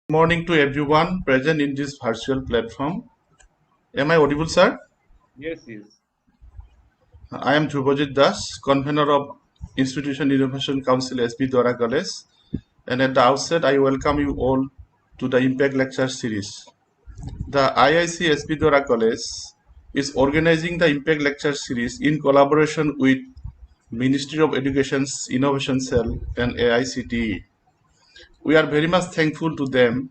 Morning to everyone present in this virtual platform. Am I audible, sir? Yes, yes. I am Dhruv Das, convener of Institution Innovation Council S.B.Deorah College, and at the outset, I welcome you all to the Impact Lecture Series. The IIC S.B.Deorah College is organizing the Impact Lecture Series in collaboration with Ministry of Education's Innovation Cell and AICTE. We are very much thankful to them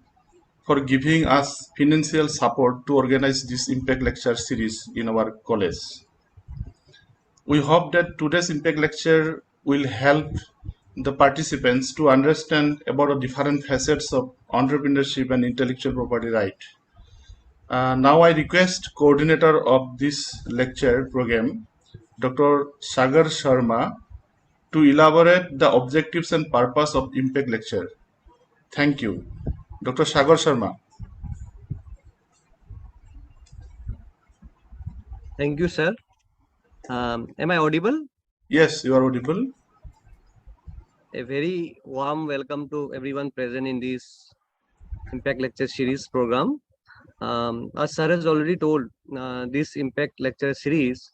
for giving us financial support to organize this Impact Lecture series in our college. We hope that today's Impact Lecture will help the participants to understand about the different facets of entrepreneurship and intellectual property right. Now I request coordinator of this lecture program, Dr. Sagar Sharma, to elaborate the objectives and purpose of Impact Lecture. Thank you. Dr. Sagar Sharma. Thank you, sir. Am I audible? Yes, you are audible. A very warm welcome to everyone present in this Impact Lecture Series program. As sir has already told, this Impact Lecture Series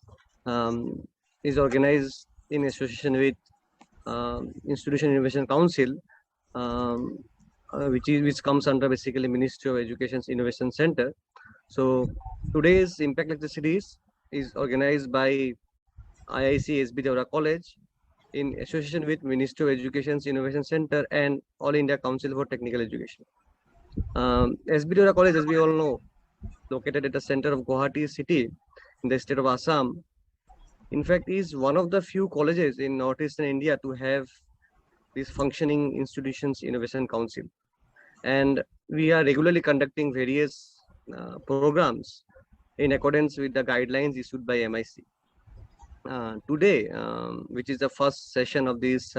is organized in association with Institution Innovation Council, which comes under basically Ministry of Education's Innovation Center. So today's Impact Lecture Series is organized by IIC S.B.Deorah College in association with Ministry of Education's Innovation Center and All India Council for Technical Education. S.B.Deorah College, as we all know, located at the center of Guwahati city in the state of Assam, in fact, is one of the few colleges in northeastern India to have this functioning institutions innovation council. And we are regularly conducting various programs in accordance with the guidelines issued by MIC. Today, which is the first session of this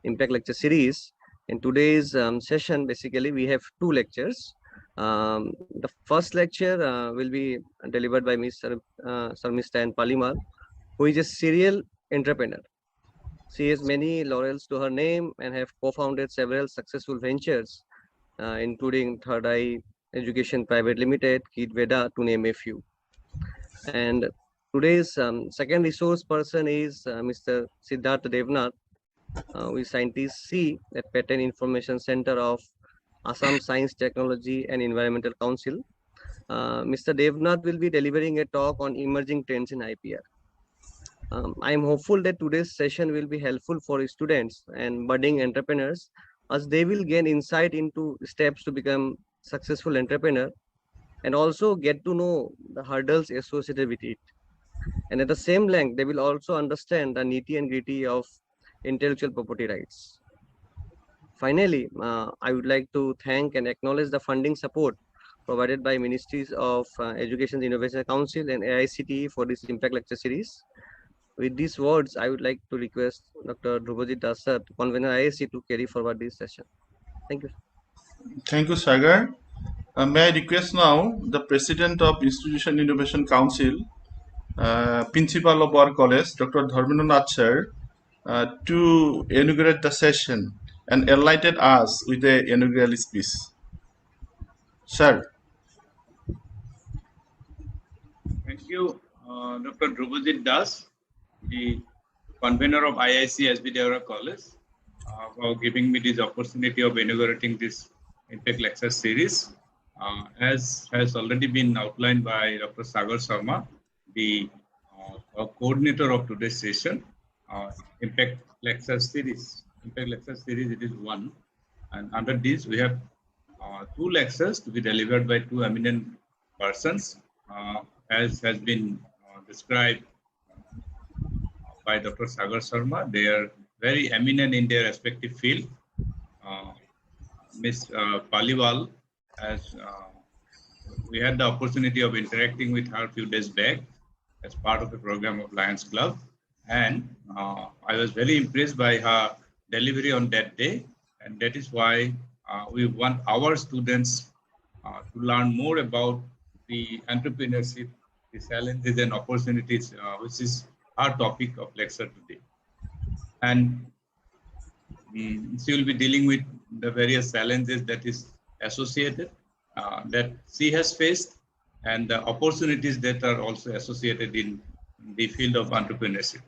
Impact Lecture Series, in today's session, basically, we have two lectures. The first lecture will be delivered by Ms. Sharmistha N. Paniwal, who is a serial entrepreneur. She has many laurels to her name and have co-founded several successful ventures, including Third Eye Education Private Limited, Kid Veda, to name a few. And today's second resource person is Mr. Siddharth Devnath, who is scientist C at Patent Information Center of Assam Science, Technology and Environmental Council. Mr. Devnath will be delivering a talk on emerging trends in IPR. I am hopeful that today's session will be helpful for students and budding entrepreneurs, as they will gain insight into steps to become successful entrepreneur and also get to know the hurdles associated with it. And at the same length, they will also understand the nitty and gritty of intellectual property rights. Finally, I would like to thank and acknowledge the funding support provided by Ministries of Education Innovation Council and AICTE for this Impact Lecture Series. With these words, I would like to request Dr. Dhruv Das, sir, to convene IIC to carry forward this session. Thank you. Thank you, Sagar. May I request now the President of Institution Innovation Council, Principal of our college, Dr. Dharmendranath sir, to inaugurate the session and enlighten us with the inaugural speech. Sir. Thank you, Dr. Dhruv Das, the convener of IIC S.B.Deorah College, for giving me this opportunity of inaugurating this Impact Lecture Series. As has already been outlined by Dr. Sagar Sharma, the coordinator of today's session, Impact Lecture Series. Impact Lecture Series, it is one. And under this, we have two lectures to be delivered by two eminent persons, as has been described by Dr. Sagar Sharma. They are very eminent in their respective field. Ms. Paniwal, as we had the opportunity of interacting with her a few days back as part of the program of Lions Club. And I was very impressed by her delivery on that day. And that is why we want our students to learn more about the entrepreneurship, the challenges and opportunities, which is our topic of lecture today. And she will be dealing with the various challenges that is associated that she has faced and the opportunities that are also associated in the field of entrepreneurship.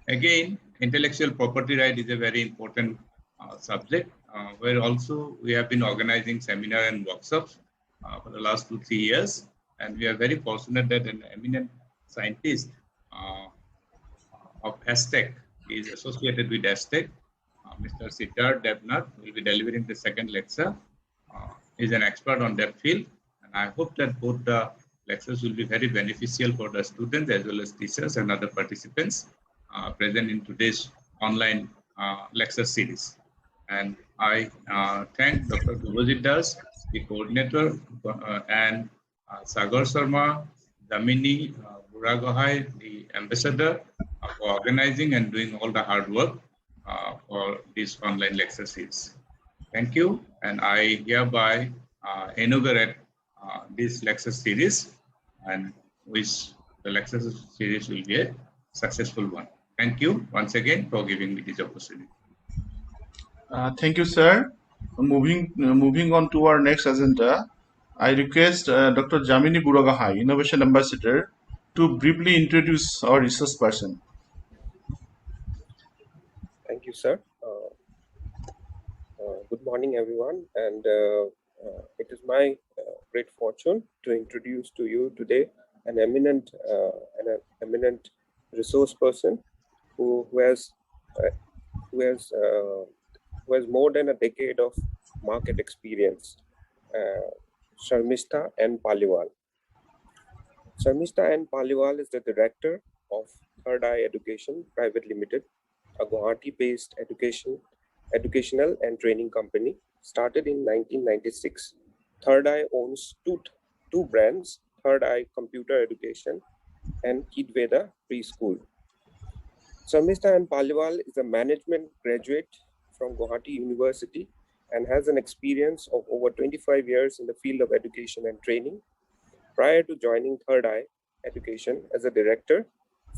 Again, intellectual property right is a very important subject where also we have been organizing seminar and workshops for the last 2-3 years. And we are very fortunate that an eminent scientist of AICTE is associated with AICTE. Mr. Siddharth Devnath will be delivering the second lecture. Is an expert on that field. And I hope that both the lectures will be very beneficial for the students as well as teachers and other participants present in today's online lecture series. And I thank Dr. Guwahati Das, the coordinator, and Sagar Sharma, Damini Buragohai, the ambassador, for organizing and doing all the hard work for this online lecture series. Thank you, and I hereby inaugurate this lecture series and wish the lecture series will be a successful one. Thank you once again for giving me this opportunity. Thank you, sir. Moving on to our next agenda, I request Dr. Jamini Buragahai, Innovation Ambassador, to briefly introduce our resource person. Thank you, sir. Good morning, everyone. And it is my great fortune to introduce to you today an eminent resource person who has more than a decade of market experience, Sharmistha N. Sharmistha N. Paniwal is the director of Third Eye Education Private Limited, a Guwahati-based educational and training company started in 1996. Third Eye owns two brands, Third Eye Computer Education and Kidveda Preschool. Sharmistha N. Paniwal is a management graduate from Guwahati University and has an experience of over 25 years in the field of education and training. Prior to joining Third Eye Education as a director,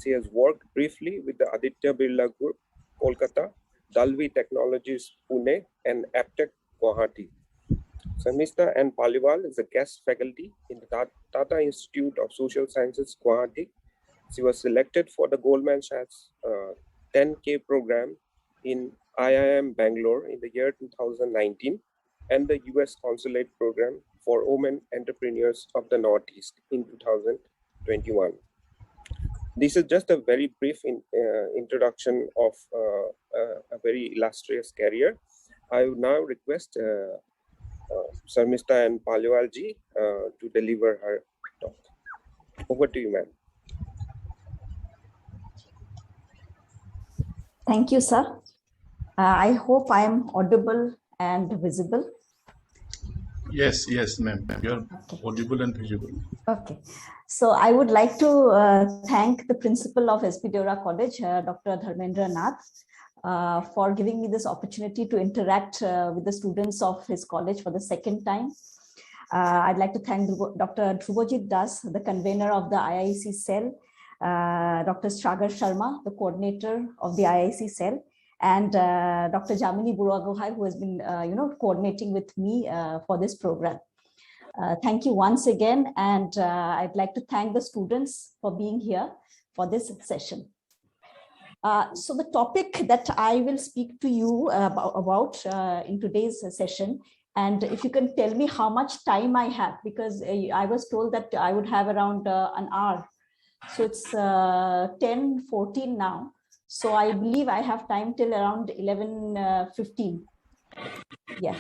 she has worked briefly with the Aditya Birla Group, Kolkata, Dalvi Technologies, Pune, and AICTE, Guwahati. Sharmistha N. Paniwal is a guest faculty in the Tata Institute of Social Sciences, Guwahati. She was selected for the Goldman Sachs 10K program in IIM Bangalore in the year 2019 and the US Consulate program for Women Entrepreneurs of the Northeast in 2021. This is just a very brief introduction of a very illustrious career. I would now request Sharmistha N. Paniwal ji to deliver her talk. Over to you, ma'am. Thank you, sir. I hope I am audible and visible. Yes, ma'am. You're audible and visible. Okay. So I would like to thank the principal of S.B.Deorah College, Dr. Dharmendra Nath, for giving me this opportunity to interact with the students of his college for the second time. I'd like to thank Dr. Guwahati Das, the convener of the IIC cell, Dr. Sagar Sharma, the coordinator of the IIC cell, and Dr. Jamini Buragohai, who has been coordinating with me for this program. Thank you once again, and I'd like to thank the students for being here for this session. So the topic that I will speak to you about in today's session, and if you can tell me how much time I have, because I was told that I would have around an hour. So it's 10:14 now. So I believe I have time till around 11:15. Yeah.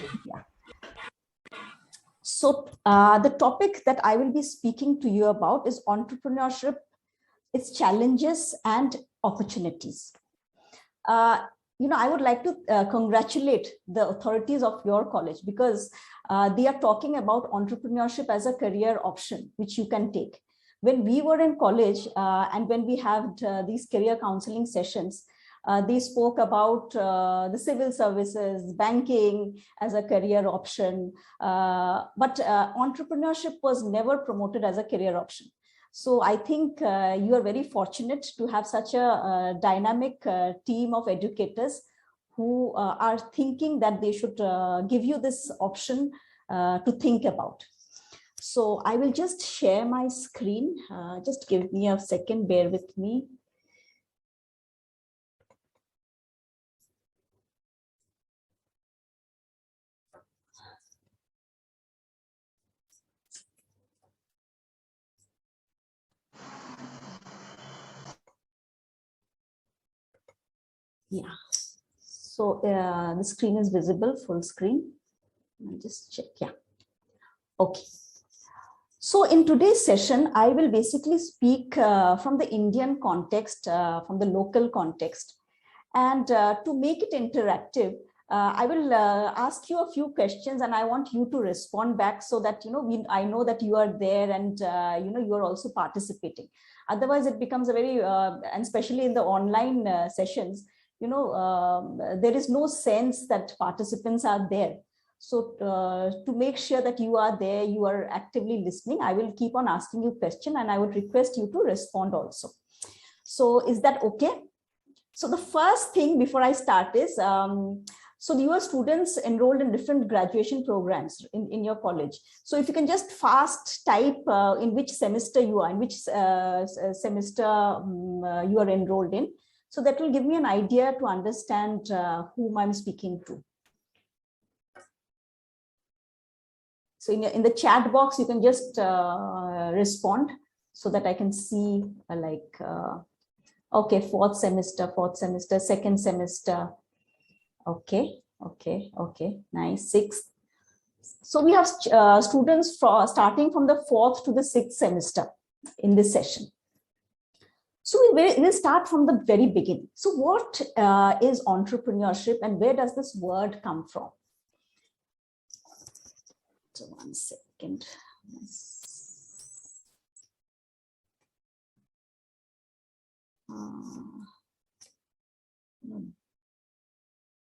So the topic that I will be speaking to you about is entrepreneurship, its challenges and opportunities. I would like to congratulate the authorities of your college because they are talking about entrepreneurship as a career option, which you can take. When we were in college and when we had these career counseling sessions, they spoke about the civil services, banking as a career option, but entrepreneurship was never promoted as a career option. So I think you are very fortunate to have such a dynamic team of educators who are thinking that they should give you this option to think about. So I will just share my screen. Just give me a second, bear with me. Yeah, so the screen is visible, full screen. I'll just check, yeah. Okay. So in today's session, I will basically speak from the Indian context, from the local context. And to make it interactive, I will ask you a few questions and I want you to respond back so that, I know that you are there and, you are also participating. Otherwise, it becomes a very, and especially in the online sessions, there is no sense that participants are there. So to make sure that you are there, you are actively listening, I will keep on asking you questions and I would request you to respond also. So is that okay? So the first thing before I start is, so you are students enrolled in different graduation programs in your college. So if you can just fast type in which semester you are, in which semester you are enrolled in. So that will give me an idea to understand whom I'm speaking to. So in the chat box, you can just respond so that I can see okay, fourth semester, second semester. Okay, nice, sixth. So we have students starting from the 4th to the 6th semester in this session. So we will start from the very beginning. So what is entrepreneurship and where does this word come from? So 1 second.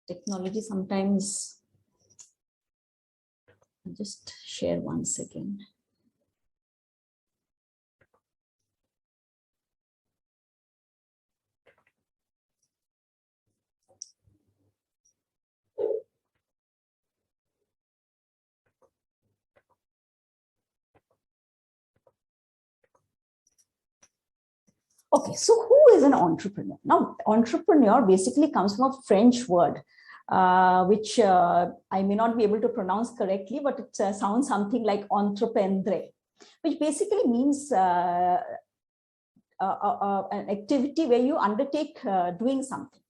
Technology sometimes, I'll just share 1 second. Okay, so who is an entrepreneur? Now, entrepreneur basically comes from a French word, which I may not be able to pronounce correctly, but it sounds something like entreprendre, which basically means an activity where you undertake doing something.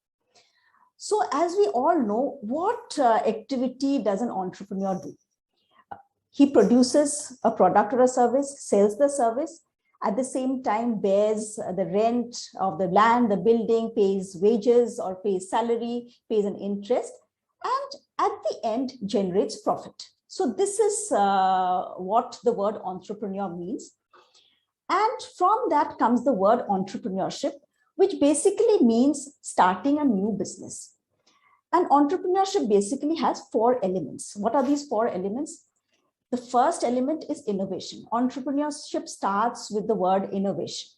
So as we all know, what activity does an entrepreneur do? He produces a product or a service, sells the service, at the same time bears the rent of the land, the building, pays wages or pays salary, pays an interest, and at the end generates profit. So this is what the word entrepreneur means. And from that comes the word entrepreneurship, which basically means starting a new business. And entrepreneurship basically has 4 elements. What are these 4 elements? The first element is innovation. Entrepreneurship starts with the word innovation.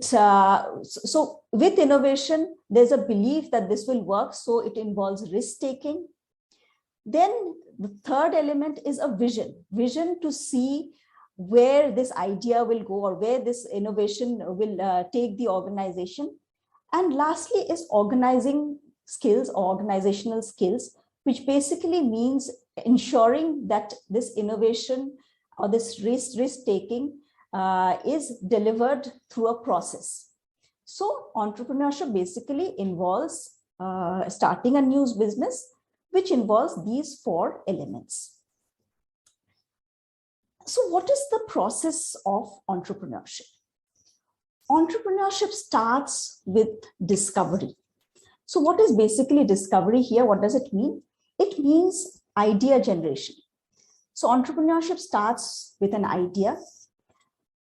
So with innovation, there's a belief that this will work, so it involves risk-taking. Then the third element is a vision to see where this idea will go or where this innovation will take the organization. And lastly is organizing skills or organizational skills, which basically means ensuring that this innovation or this risk-taking is delivered through a process. So entrepreneurship basically involves starting a new business, which involves these 4 elements. So what is the process of entrepreneurship? Entrepreneurship starts with discovery. So what is basically discovery here? What does it mean? It means idea generation. So entrepreneurship starts with an idea.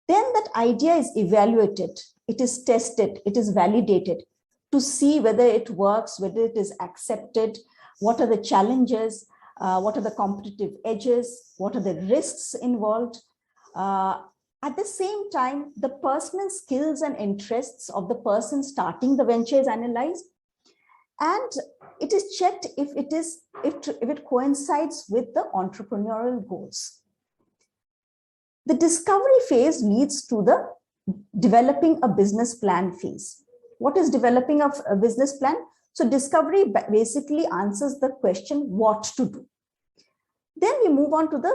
Then that idea is evaluated. It is tested. It is validated to see whether it works, whether it is accepted, what are the challenges, what are the competitive edges, what are the risks involved. At the same time, the personal skills and interests of the person starting the venture is analyzed. And it is checked if it coincides with the entrepreneurial goals. The discovery phase leads to the developing a business plan phase. What is developing a business plan? So discovery basically answers the question what to do. Then we move on to the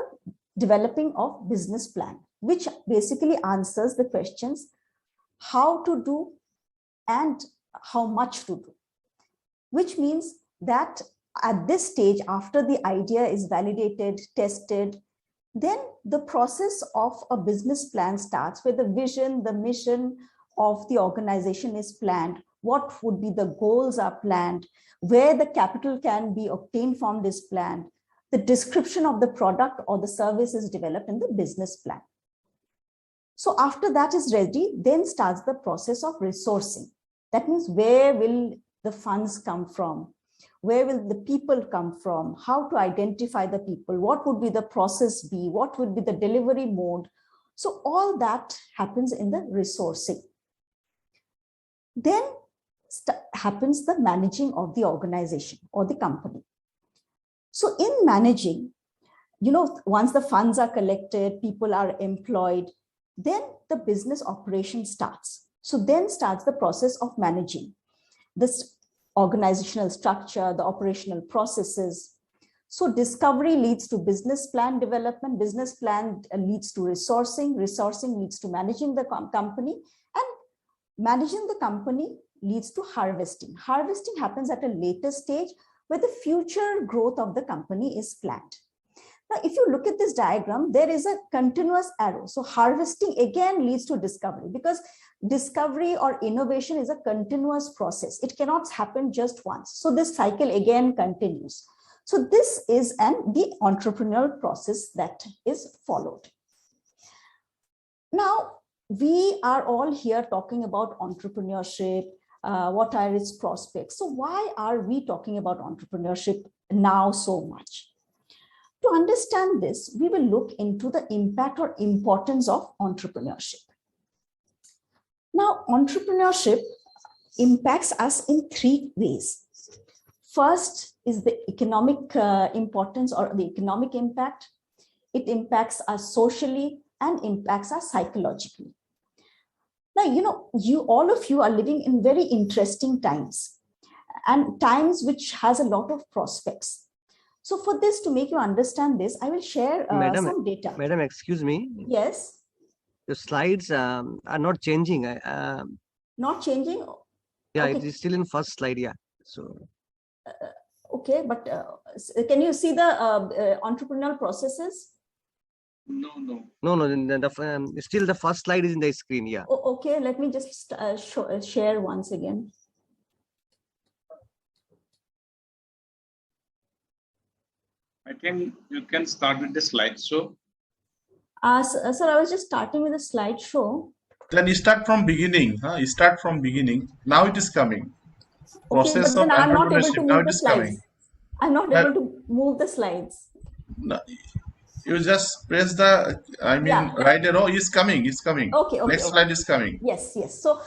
developing of business plan, which basically answers the questions how to do and how much to do, which means that at this stage, after the idea is validated, tested, then the process of a business plan starts, where the vision, the mission of the organization is planned, what would be the goals are planned, where the capital can be obtained from this plan, the description of the product or the service is developed in the business plan. So after that is ready, then starts the process of resourcing. That means where will the funds come from? Where will the people come from? How to identify the people? What would be the process be? What would be the delivery mode? So all that happens in the resourcing. Then happens the managing of the organization or the company. So in managing, once the funds are collected, people are employed, then the business operation starts. So then starts the process of managing this organizational structure, the operational processes. So discovery leads to business plan development, business plan leads to resourcing, resourcing leads to managing the company, and managing the company leads to harvesting. Harvesting happens at a later stage where the future growth of the company is planned. Now, if you look at this diagram, there is a continuous arrow. So harvesting again leads to discovery, because discovery or innovation is a continuous process. It cannot happen just once. So this cycle again continues. So this is the entrepreneurial process that is followed. Now, we are all here talking about entrepreneurship. What are its prospects? So why are we talking about entrepreneurship now so much? To understand this, we will look into the impact or importance of entrepreneurship. Now, entrepreneurship impacts us in three ways. First is the economic importance or the economic impact. It impacts us socially and impacts us psychologically. Now, all of you are living in very interesting times, and times which has a lot of prospects. So for this, to make you understand this, I will share some data. Madam, excuse me. Yes. The slides are not changing. Not changing? Yeah, okay. It is still in first slide. Yeah. So. Okay, but can you see the entrepreneurial processes? No. Still the first slide is in the screen. Yeah. Oh, okay, let me just share once again. I think you can start with the slideshow. Sir, I was just starting with a slideshow. Then you start from beginning. You start from beginning. Now it is coming. Okay, Process but then of I'm not able to entrepreneurship. Now move it the is slides. coming. I'm not able to move the slides. No, you just press the, right arrow is coming. It's coming. Okay. Next slide is coming. Yes. So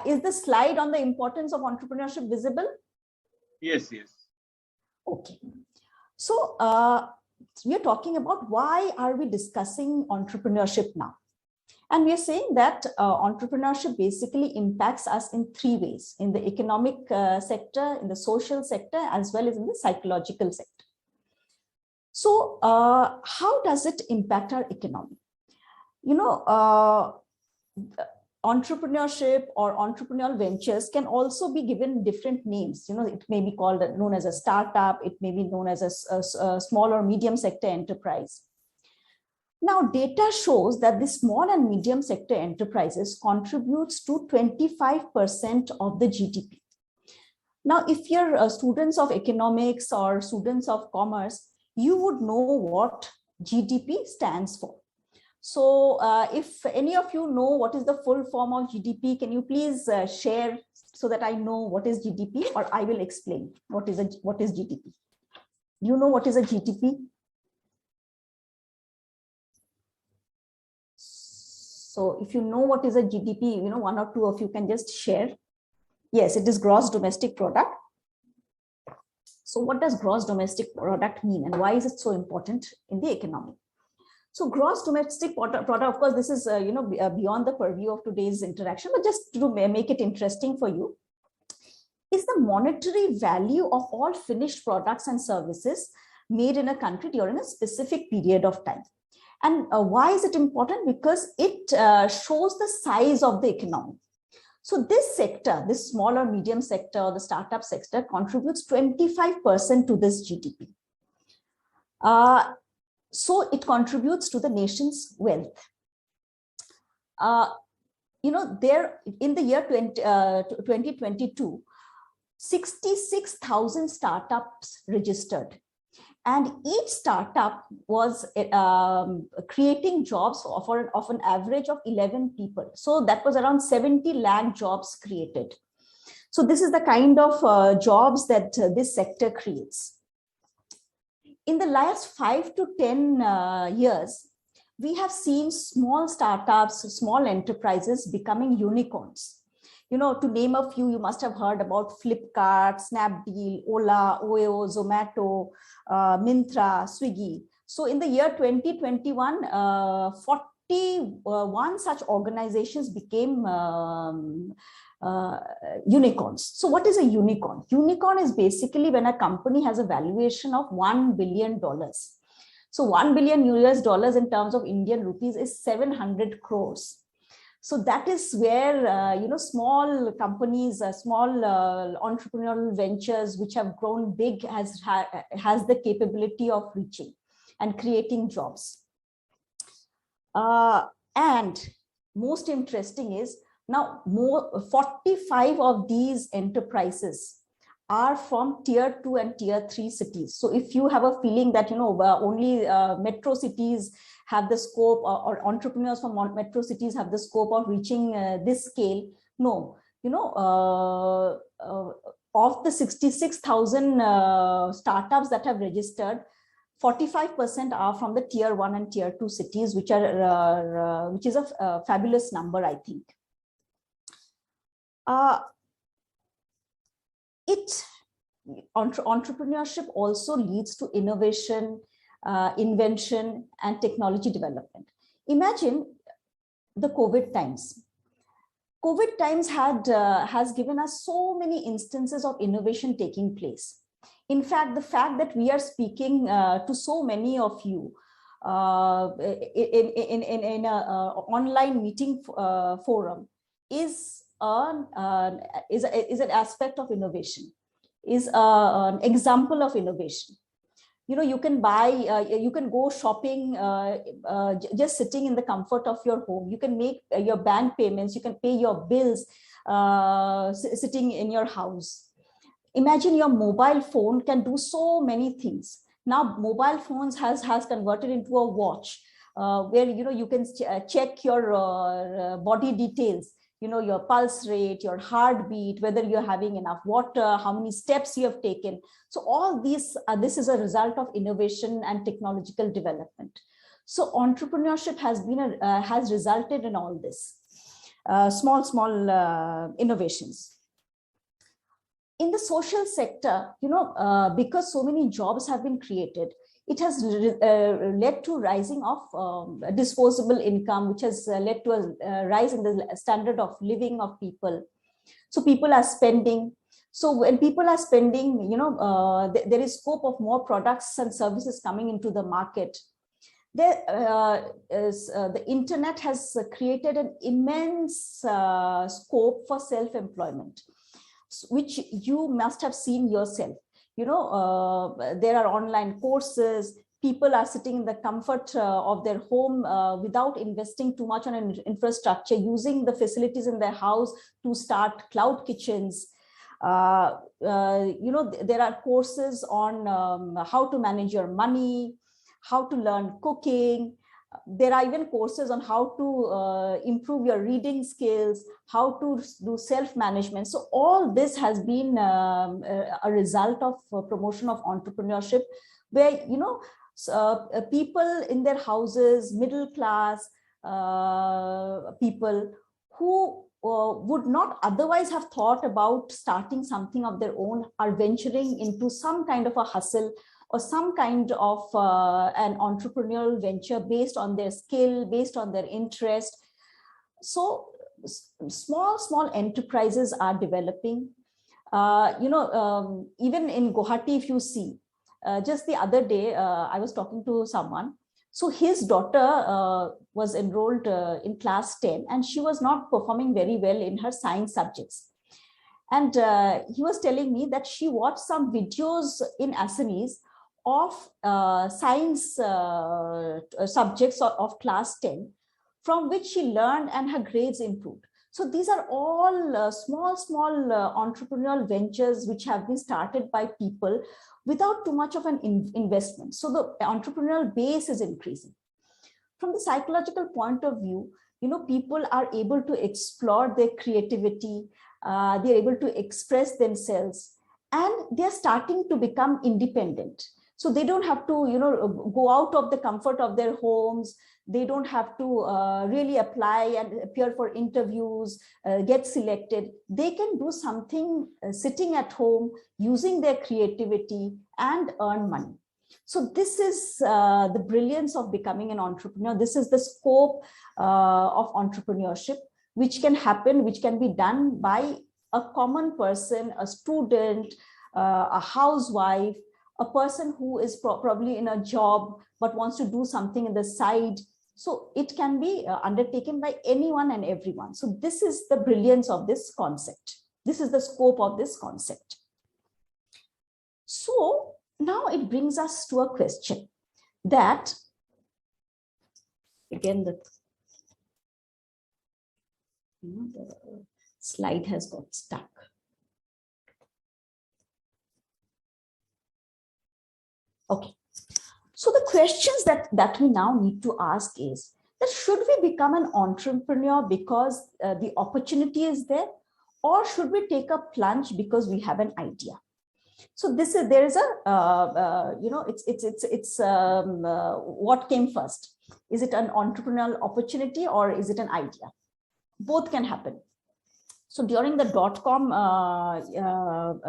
is the slide on the importance of entrepreneurship visible? Yes. Okay. So we are talking about why are we discussing entrepreneurship now? And we are saying that entrepreneurship basically impacts us in three ways: in the economic sector, in the social sector, as well as in the psychological sector. So how does it impact our economy? Entrepreneurship or entrepreneurial ventures can also be given different names. It may be known as a startup. It may be known as a small or medium sector enterprise. Now, data shows that the small and medium sector enterprises contributes to 25% of the GDP. Now, if you're students of economics or students of commerce, you would know what GDP stands for. So if any of you know what is the full form of GDP, can you please share so that I know what is GDP, or I will explain what is GDP. Do you know what is a GDP? So if you know what is a GDP, one or two of you can just share. Yes, it is gross domestic product. So what does gross domestic product mean, and why is it so important in the economy? So gross domestic product, of course, this is beyond the purview of today's interaction, but just to make it interesting for you, is the monetary value of all finished products and services made in a country during a specific period of time. And why is it important? Because it shows the size of the economy. So this sector, this small or medium sector, the startup sector, contributes 25% to this GDP. So it contributes to the nation's wealth. There in the year 2022, 66,000 startups registered. And each startup was creating jobs of an average of 11 people. So that was around 70 lakh jobs created. So this is the kind of jobs that this sector creates. In the last 5 to 10 years, we have seen small startups, small enterprises becoming unicorns. To name a few, you must have heard about Flipkart, Snapdeal, Ola, OYO, Zomato, Myntra, Swiggy. So in the year 2021, 41 such organizations became unicorns. So what is a unicorn? Unicorn is basically when a company has a valuation of $1 billion. So $1 billion in terms of Indian rupees is 700 crores. So that is where, small companies, small entrepreneurial ventures which have grown big has the capability of reaching and creating jobs. And most interesting is now 45 of these enterprises are from tier 2 and tier 3 cities. So if you have a feeling that, only metro cities have the scope, or entrepreneurs from metro cities have the scope of reaching this scale, no, of the 66,000 startups that have registered, 45% are from the tier 1 and tier 2 cities, which is a fabulous number, I think. Entrepreneurship also leads to innovation, invention, and technology development. Imagine the COVID times. COVID times has given us so many instances of innovation taking place. In fact, the fact that we are speaking to so many of you in an online meeting forum is an aspect of innovation, is an example of innovation. You can you can go shopping just sitting in the comfort of your home. You can make your bank payments, you can pay your bills sitting in your house. Imagine your mobile phone can do so many things. Now mobile phones has converted into a watch where you can check your body details, your pulse rate, your heartbeat, whether you're having enough water, how many steps you have taken. So all these, this is a result of innovation and technological development. So entrepreneurship has resulted in all this, small innovations. In the social sector, because so many jobs have been created, it has led to rising of disposable income, which has led to a rise in the standard of living of people. So people are spending. So when people are spending, there is scope of more products and services coming into the market. The internet has created an immense scope for self-employment, which you must have seen yourself. There are online courses. People are sitting in the comfort of their home without investing too much on an infrastructure, using the facilities in their house to start cloud kitchens. There are courses on how to manage your money, how to learn cooking. There are even courses on how to improve your reading skills, how to do self-management. So all this has been a result of promotion of entrepreneurship, where, people in their houses, middle class people who would not otherwise have thought about starting something of their own are venturing into some kind of a hustle or some kind of an entrepreneurial venture based on their skill, based on their interest. So small enterprises are developing. Even in Guwahati, if you see, just the other day, I was talking to someone. So his daughter was enrolled in class 10 and she was not performing very well in her science subjects. And he was telling me that she watched some videos in Assamese of science subjects of class 10, from which she learned and her grades improved. So these are all small entrepreneurial ventures which have been started by people without too much of an investment. So the entrepreneurial base is increasing. From the psychological point of view, people are able to explore their creativity, they're able to express themselves, and they're starting to become independent. So they don't have to, go out of the comfort of their homes. They don't have to really apply and appear for interviews, get selected. They can do something sitting at home, using their creativity and earn money. So this is the brilliance of becoming an entrepreneur. This is the scope of entrepreneurship, which can happen, which can be done by a common person, a student, a housewife, a person who is probably in a job but wants to do something in the side. So it can be undertaken by anyone and everyone. So this is the brilliance of this concept. This is the scope of this concept. So now it brings us to a question that, again, the slide has got stuck. Okay. So the questions that we now need to ask is that should we become an entrepreneur because the opportunity is there, or should we take a plunge because we have an idea? So there is a what came first? Is it an entrepreneurial opportunity or is it an idea? Both can happen. So during the dot-com, around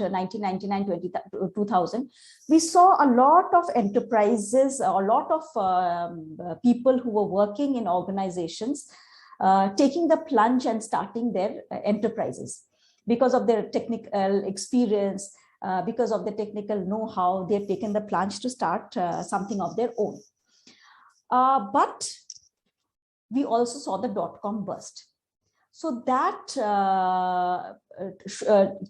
1999, 2000, we saw a lot of enterprises, a lot of people who were working in organizations taking the plunge and starting their enterprises. Because of their technical experience, because of the technical know-how, they've taken the plunge to start something of their own. But we also saw the dot-com burst. So that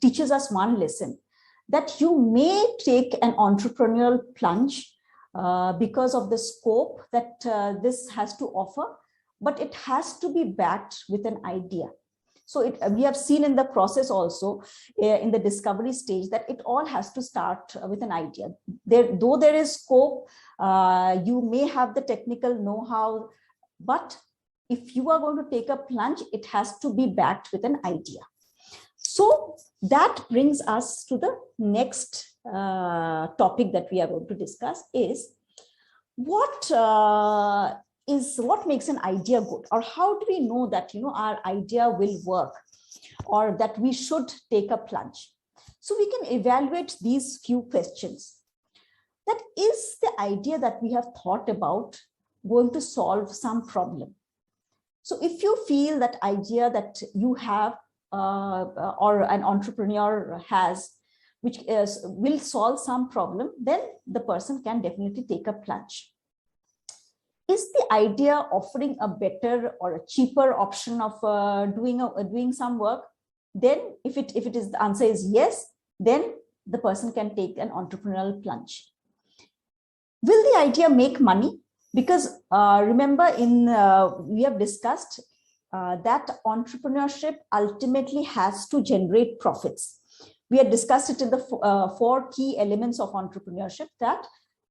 teaches us one lesson, that you may take an entrepreneurial plunge because of the scope that this has to offer, but it has to be backed with an idea. So we have seen in the process also in the discovery stage that it all has to start with an idea. Though there is scope, you may have the technical know-how, but if you are going to take a plunge, it has to be backed with an idea. So that brings us to the next topic that we are going to discuss is what makes an idea good, or how do we know that our idea will work or that we should take a plunge? So we can evaluate these few questions. That is the idea that we have thought about going to solve some problem. So if you feel that idea that you have or an entrepreneur has, which will solve some problem, then the person can definitely take a plunge. Is the idea offering a better or a cheaper option of doing some work? Then if the answer is yes, then the person can take an entrepreneurial plunge. Will the idea make money? Because remember, we have discussed that entrepreneurship ultimately has to generate profits. We had discussed it in the 4 key elements of entrepreneurship, that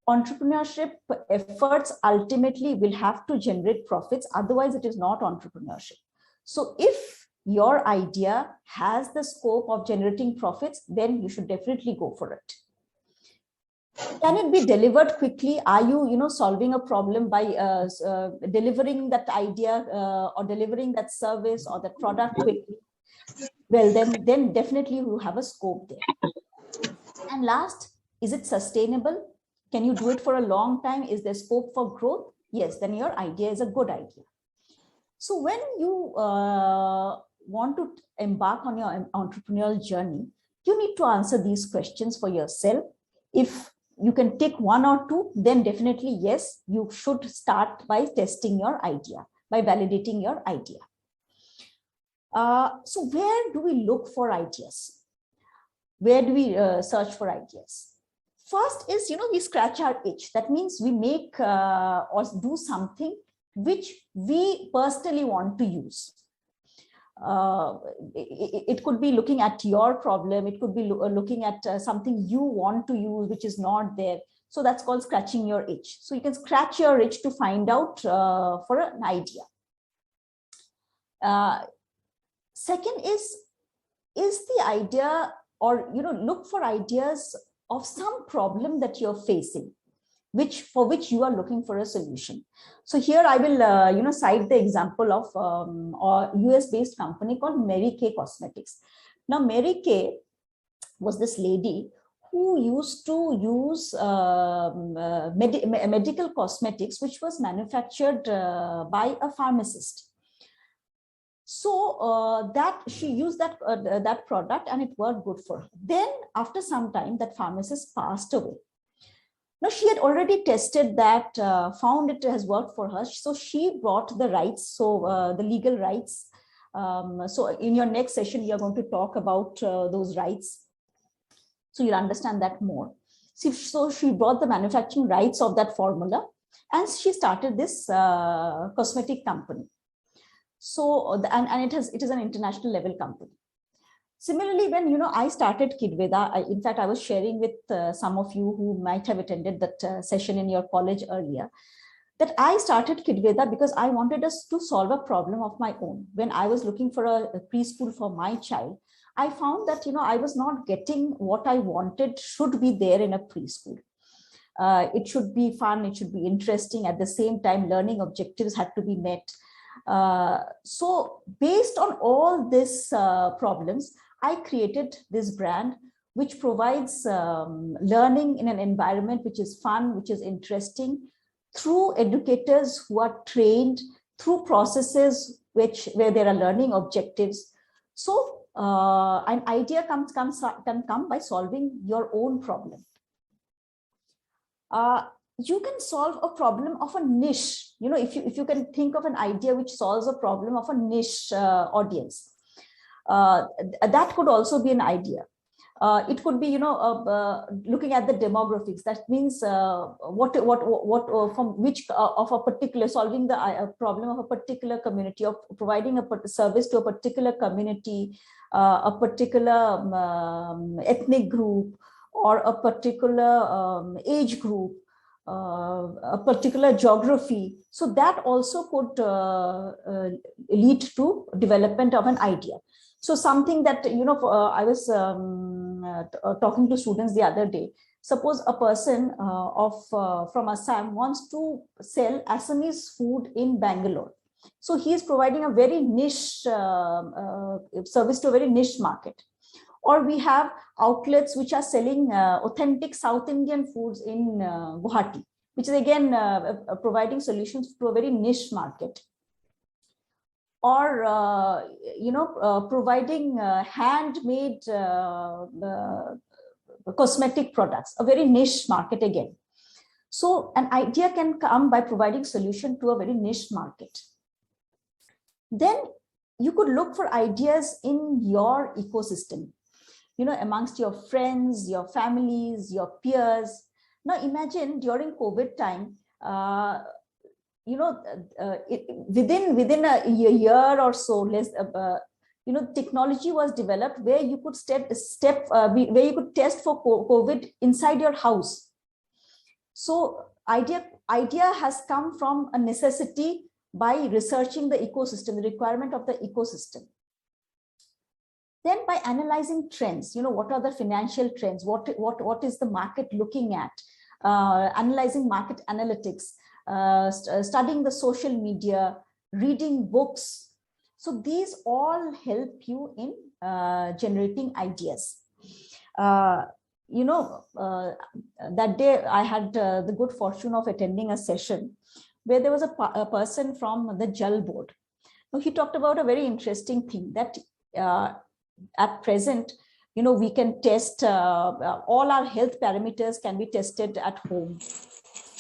entrepreneurship efforts ultimately will have to generate profits, otherwise it is not entrepreneurship. So if your idea has the scope of generating profits, then you should definitely go for it. Can it be delivered quickly? Are you solving a problem by delivering that idea or delivering that service or that product quickly? Well, then definitely you have a scope there. And last, is it sustainable? Can you do it for a long time? Is there scope for growth? Yes, then your idea is a good idea. So when you want to embark on your entrepreneurial journey, you need to answer these questions for yourself. If you can tick one or two, then definitely yes, you should start by testing your idea, by validating your idea. So where do we look for ideas? Where do we search for ideas? First is, we scratch our itch. That means we make or do something which we personally want to use. It could be looking at your problem. It could be looking at something you want to use, which is not there. So that's called scratching your itch. So you can scratch your itch to find out for an idea. Second is the idea, or look for ideas of some problem that you're facing, for which you are looking for a solution. So here I will cite the example of a US-based company called Mary Kay Cosmetics. Now Mary Kay was this lady who used to use medical cosmetics, which was manufactured by a pharmacist. So that she used that product and it worked good for her. Then after some time, that pharmacist passed away. Now she had already tested that, found it has worked for her. So she brought the rights, so the legal rights. So in your next session, we are going to talk about those rights. So you'll understand that more. So she brought the manufacturing rights of that formula and she started this cosmetic company. So, and it is an international level company. Similarly, when I started Kidveda, in fact, I was sharing with some of you who might have attended that session in your college earlier, that I started Kidveda because I wanted us to solve a problem of my own. When I was looking for a preschool for my child, I found that I was not getting what I wanted should be there in a preschool. It should be fun, it should be interesting. At the same time, learning objectives had to be met. So based on all these problems, I created this brand which provides learning in an environment which is fun, which is interesting, through educators who are trained, through processes where there are learning objectives. So an idea can come by solving your own problem. You can solve a problem of a niche, if you can think of an idea which solves a problem of a niche audience. That could also be an idea. It could be, looking at the demographics. That means from which of a particular, solving the problem of a particular community, of providing a service to a particular community, a particular ethnic group, or a particular age group. A particular geography. So that also could lead to development of an idea. So something that, I was talking to students the other day. Suppose a person from Assam wants to sell Assamese food in Bangalore. So he is providing a very niche service to a very niche market. Or we have outlets which are selling authentic South Indian foods in Guwahati, which is again providing solutions to a very niche market. Or, providing handmade cosmetic products, a very niche market again. So an idea can come by providing solution to a very niche market. Then you could look for ideas in your ecosystem. Amongst your friends, your families, your peers. Now imagine during COVID time, within a year or so, technology was developed where you could where you could test for COVID inside your house. So idea has come from a necessity by researching the ecosystem, the requirement of the ecosystem. Then by analyzing trends, what are the financial trends? What is the market looking at? Analyzing market analytics, studying the social media, reading books. So these all help you in generating ideas. That day I had the good fortune of attending a session where there was a person from the Jal board. Now, he talked about a very interesting thing that at present, we can test all our health parameters can be tested at home.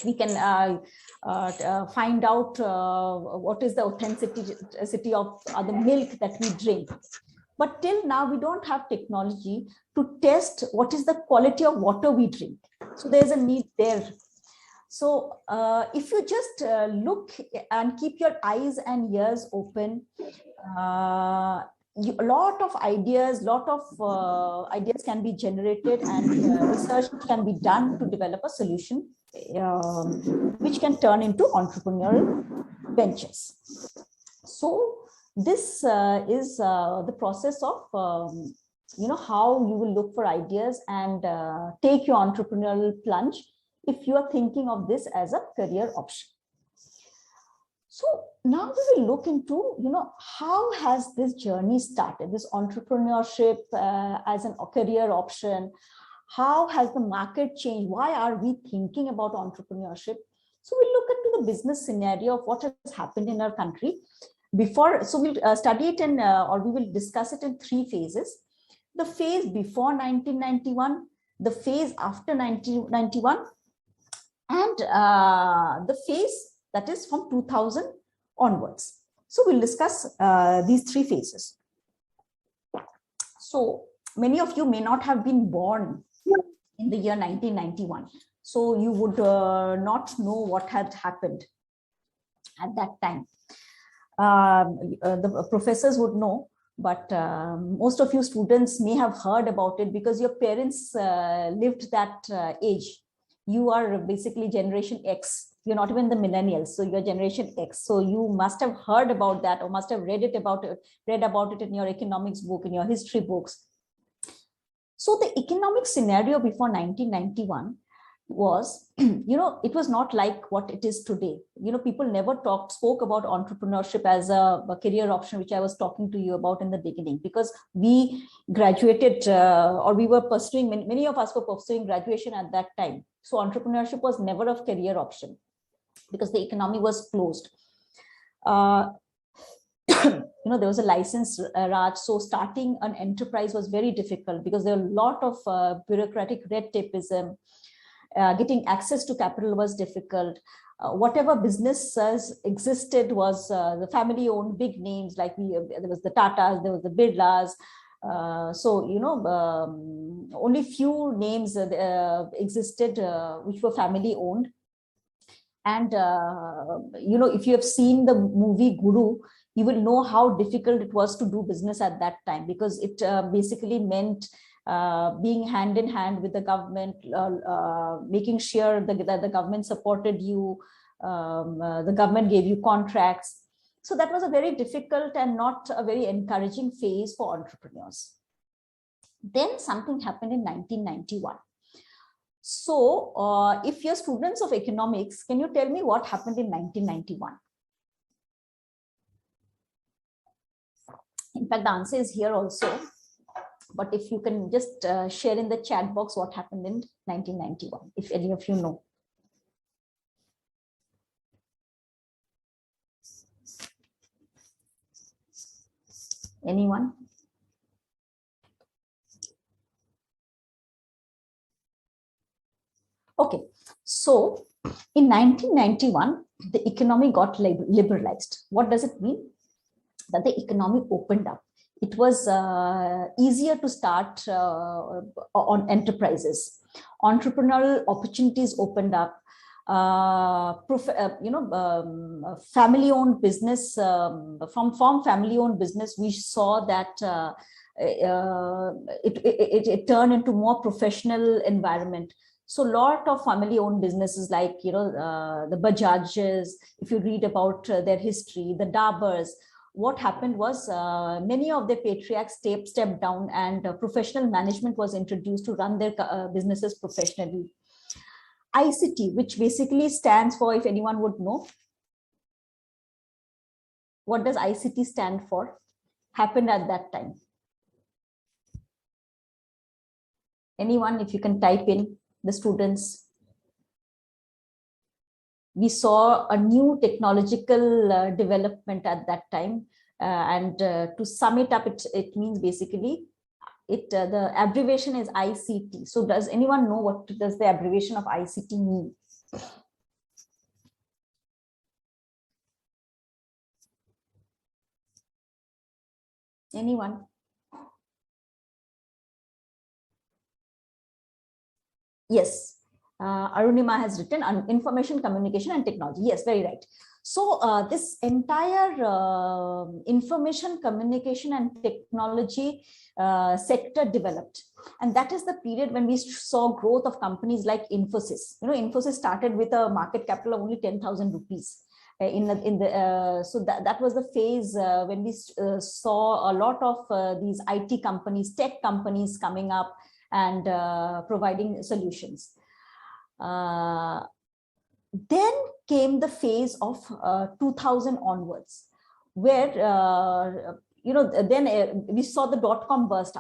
We can find out what is the authenticity of the milk that we drink. But till now, we don't have technology to test what is the quality of water we drink. So there's a need there. So if you just look and keep your eyes and ears open, a lot of ideas can be generated, and research can be done to develop a solution which can turn into entrepreneurial ventures. So this is the process of how you will look for ideas and take your entrepreneurial plunge if you are thinking of this as a career option. So now we will look into, how has this journey started, this entrepreneurship as a career option? How has the market changed? Why are we thinking about entrepreneurship? So we'll look into the business scenario of what has happened in our country before. So we'll study it or we will discuss it in 3 phases. The phase before 1991, the phase after 1991, and the phase that is from 2000 onwards. So we'll discuss these 3 phases. So many of you may not have been born in the year 1991. So you would not know what had happened at that time. The professors would know, but most of you students may have heard about it because your parents lived that age. You are basically Generation X. You're not even the millennials, so you're Generation X. So you must have heard about that, or must have read about it in your economics book, in your history books. So the economic scenario before 1991 was, it was not like what it is today. People never spoke about entrepreneurship as a career option, which I was talking to you about in the beginning, because we graduated or we were pursuing, many of us were pursuing graduation at that time. So entrepreneurship was never a career option because the economy was closed. There was a license Raj, so starting an enterprise was very difficult because there were a lot of bureaucratic red tapeism. Getting access to capital was difficult. Whatever businesses existed was the family-owned big names, like there was the Tatas, there was the Birlas. Only few names existed which were family-owned. And if you have seen the movie Guru, you will know how difficult it was to do business at that time, because it basically meant being hand in hand with the government, making sure that the government supported you, the government gave you contracts. So that was a very difficult and not a very encouraging phase for entrepreneurs. Then something happened in 1991. So if you're students of economics, can you tell me what happened in 1991? In fact, the answer is here also. But if you can just share in the chat box what happened in 1991, if any of you know. Anyone? Okay, so in 1991, the economy got liberalized. What does it mean? That the economy opened up. It was easier to start on enterprises. Entrepreneurial opportunities opened up. Family-owned business, from family-owned business, we saw that it turned into more professional environment. So a lot of family-owned businesses like, the Bajajes, if you read about their history, the Daburs, what happened was many of the patriarchs stepped down, and professional management was introduced to run their businesses professionally. ICT, which basically stands for, if anyone would know, what does ICT stand for, happened at that time. Anyone, if you can type in, the students. We saw a new technological development at that time. And to sum it up, it means basically, the abbreviation is ICT. So does anyone know what does the abbreviation of ICT mean? Anyone? Yes, Arunima has written on information, communication, and technology. Yes, very right. So this entire information, communication, and technology sector developed, and that is the period when we saw growth of companies like Infosys. You know, Infosys started with a market capital of only 10,000 rupees. So that was the phase when we saw a lot of these IT companies, tech companies coming up and providing solutions. Then came the phase of 2000 onwards, where then we saw the dot-com burst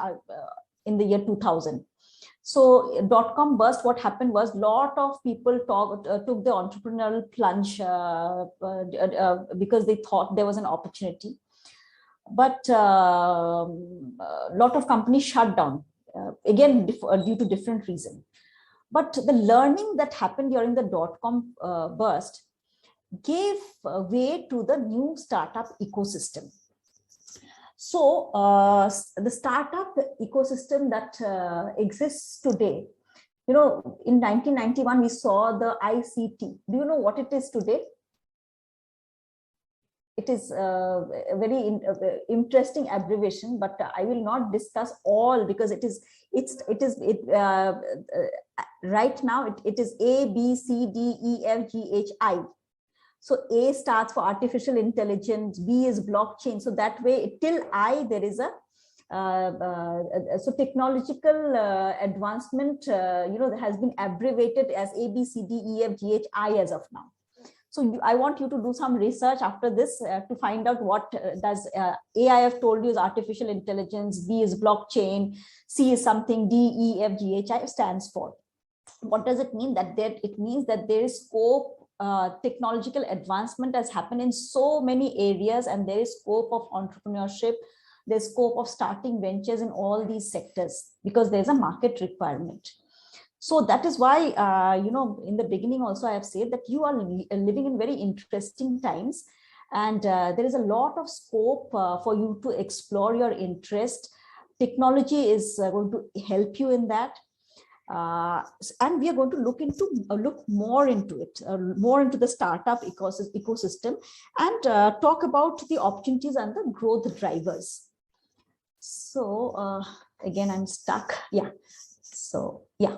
in the year 2000. So dot-com burst, what happened was, lot of people took the entrepreneurial plunge because they thought there was an opportunity. But a lot of companies shut down, again, due to different reasons. But the learning that happened during the dot-com burst gave way to the new startup ecosystem. So the startup ecosystem that exists today, you know, in 1991, we saw the ICT. Do you know what it is today? It is a very interesting abbreviation, but I will not discuss all, because right now it is A, B, C, D, E, F, G, H, I. So A starts for artificial intelligence, B is blockchain. So that way, till I, there is a so technological advancement, has been abbreviated as A, B, C, D, E, F, G, H, I as of now. So I want you to do some research after this to find out what does A, I have told you, is artificial intelligence, B is blockchain, C is something, D, E, F, G, H, I stands for. What does it mean? It means that there is scope. Technological advancement has happened in so many areas, and there is scope of entrepreneurship. There's scope of starting ventures in all these sectors, because there's a market requirement. So that is why, in the beginning also I have said that you are living in very interesting times, and there is a lot of scope for you to explore your interest. Technology is going to help you in that. And we are going to look more into it, more into the startup ecosystem, and talk about the opportunities and the growth drivers. So again, I'm stuck. Yeah. So yeah.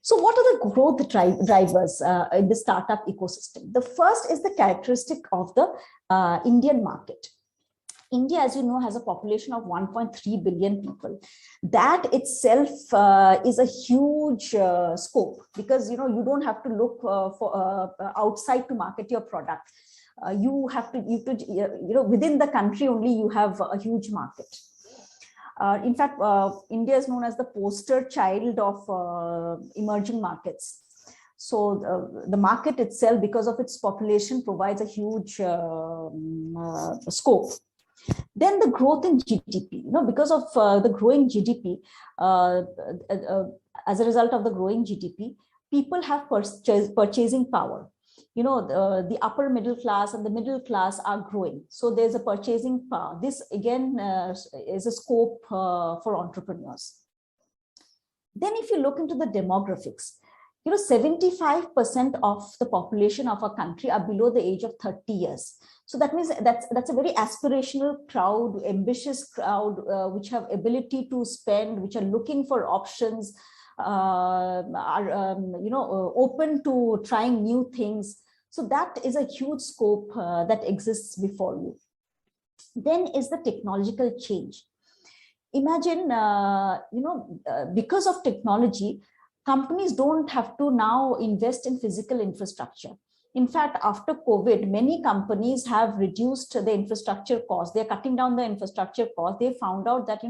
So what are the growth drivers in the startup ecosystem? The first is the characteristic of the Indian market. India, as you know, has a population of 1.3 billion people. That itself is a huge scope, because you don't have to look for outside to market your product. You have to, within the country only you have a huge market. In fact, India is known as the poster child of emerging markets. So the market itself, because of its population, provides a huge scope. Then the growth in GDP, because of the growing GDP, as a result of the growing GDP, people have purchasing power. The upper middle class and the middle class are growing. So there's a purchasing power. This again is a scope for entrepreneurs. Then if you look into the demographics, 75% of the population of a country are below the age of 30 years. So that means that's a very aspirational crowd, ambitious crowd, which have ability to spend, which are looking for options, are open to trying new things. So that is a huge scope that exists before you. Then is the technological change. Imagine, because of technology, companies don't have to now invest in physical infrastructure. In fact, after COVID, many companies have reduced the infrastructure cost. They're cutting down the infrastructure cost. They found out that,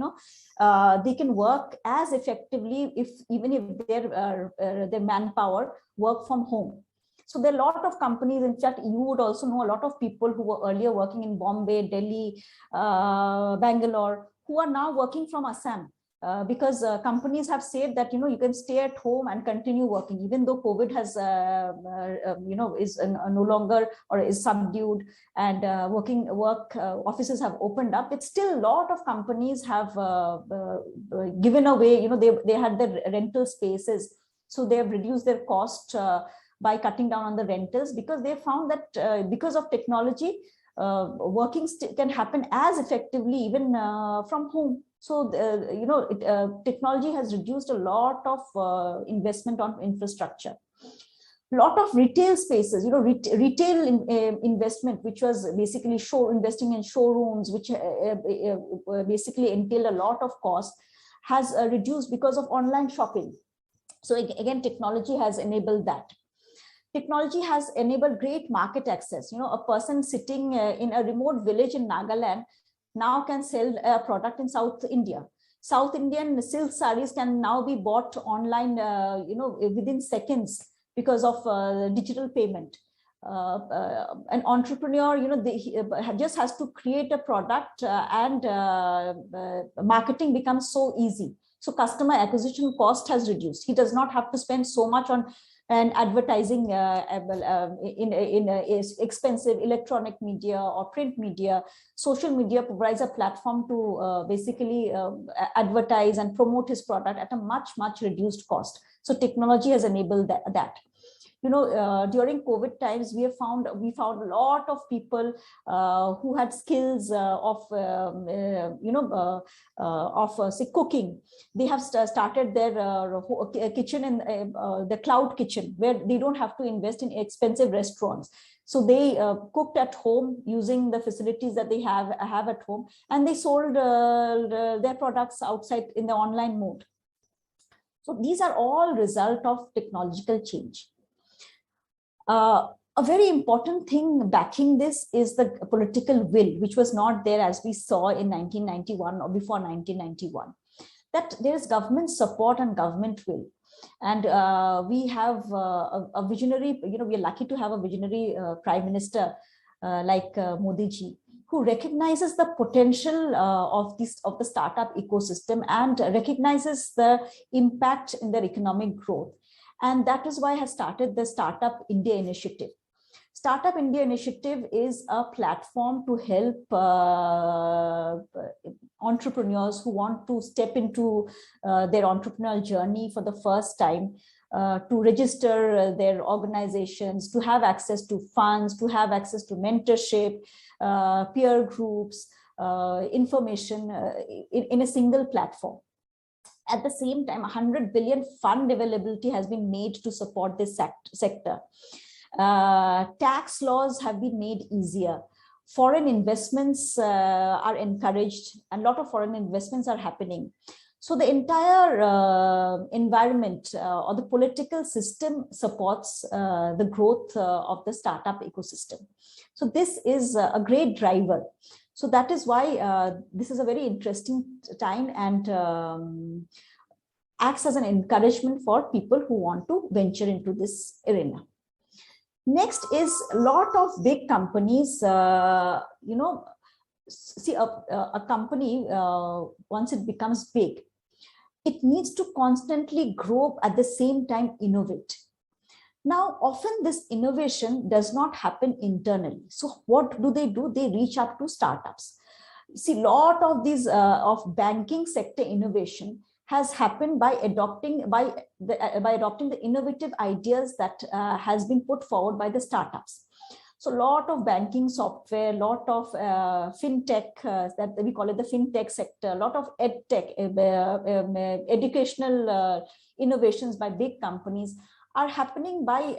they can work as effectively even if their manpower work from home. So there are a lot of companies. In fact, you would also know a lot of people who were earlier working in Bombay, Delhi, Bangalore, who are now working from Assam. Because companies have said that you can stay at home and continue working, even though COVID has is no longer or is subdued, and offices have opened up. It's still a lot of companies have given away. They had their rental spaces, so they have reduced their cost by cutting down on the rentals, because they found that because of technology, working can happen as effectively even from home. So, technology has reduced a lot of investment on infrastructure. A lot of retail spaces, retail investment, which was basically investing in showrooms, which basically entailed a lot of cost, has reduced because of online shopping. So again, technology has enabled that. Technology has enabled great market access. A person sitting in a remote village in Nagaland now can sell a product in South India. South Indian silk sarees can now be bought online, within seconds because of digital payment. An entrepreneur, just has to create a product and marketing becomes so easy. So customer acquisition cost has reduced. He does not have to spend so much on advertising in expensive electronic media or print media. Social media provides a platform to basically advertise and promote his product at a much reduced cost. So technology has enabled that. During COVID times, we found a lot of people who had skills of say cooking. They have started their kitchen in the cloud kitchen, where they don't have to invest in expensive restaurants. So they cooked at home using the facilities that they have at home, and they sold their products outside in the online mode. So these are all result of technological change. A very important thing backing this is the political will, which was not there, as we saw in 1991 or before 1991, that there is government support and government will. And we have a visionary, we are lucky to have a visionary prime minister like Modi ji, who recognizes the potential of the startup ecosystem and recognizes the impact in their economic growth. And that is why I have started the Startup India Initiative. Startup India Initiative is a platform to help entrepreneurs who want to step into their entrepreneurial journey for the first time, to register their organizations, to have access to funds, to have access to mentorship, peer groups, information in a single platform. At the same time, 100 billion fund availability has been made to support this sector. Tax laws have been made easier. Foreign investments are encouraged, and a lot of foreign investments are happening. So the entire environment or the political system supports the growth of the startup ecosystem. So this is a great driver. So that is why this is a very interesting time and acts as an encouragement for people who want to venture into this arena. Next is a lot of big companies, see a company, once it becomes big, it needs to constantly grow, at the same time innovate. Now, often this innovation does not happen internally. So what do? They reach up to startups. See, a lot of these of banking sector innovation has happened by adopting the innovative ideas that has been put forward by the startups. So a lot of banking software, a lot of fintech, that we call it the fintech sector, a lot of edtech, educational innovations by big companies are happening by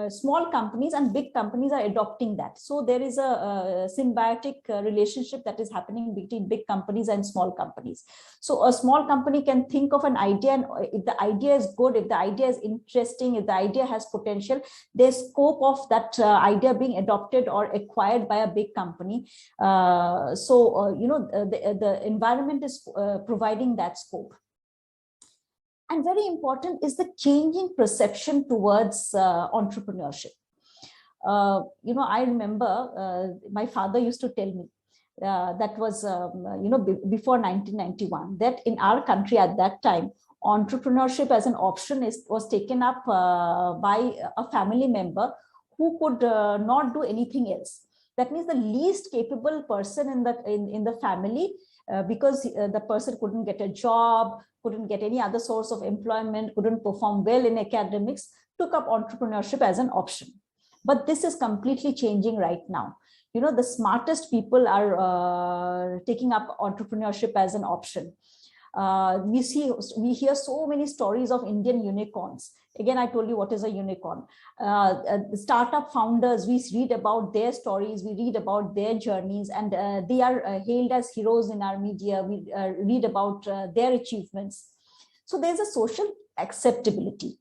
small companies, and big companies are adopting that. So there is a symbiotic relationship that is happening between big companies and small companies. So a small company can think of an idea, and if the idea is good, if the idea is interesting, if the idea has potential, there's scope of that idea being adopted or acquired by a big company. The environment is providing that scope. And very important is the changing perception towards entrepreneurship. I remember my father used to tell me that was, before 1991, that in our country at that time, entrepreneurship as an option was taken up by a family member who could not do anything else. That means the least capable person in the family, because the person couldn't get a job, couldn't get any other source of employment, couldn't perform well in academics, took up entrepreneurship as an option. But this is completely changing right now. The smartest people are taking up entrepreneurship as an option. We hear so many stories of Indian unicorns. Again, I told you what is a unicorn. Startup founders, we read about their stories, we read about their journeys, and they are hailed as heroes in our media. We read about their achievements. So there's a social acceptability.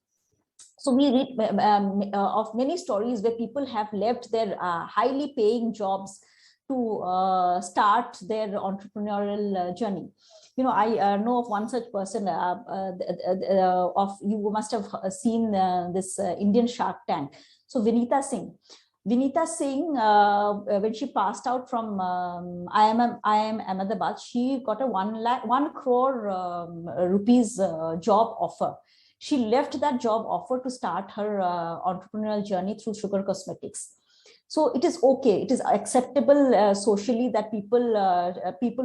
So we read of many stories where people have left their highly paying jobs to start their entrepreneurial journey. I know of one such person. You must have seen this Indian Shark Tank. So Vinita Singh, when she passed out from IIM Ahmedabad, she got a 1 crore rupees job offer. She left that job offer to start her entrepreneurial journey through sugar cosmetics. So it is okay, it is acceptable socially that people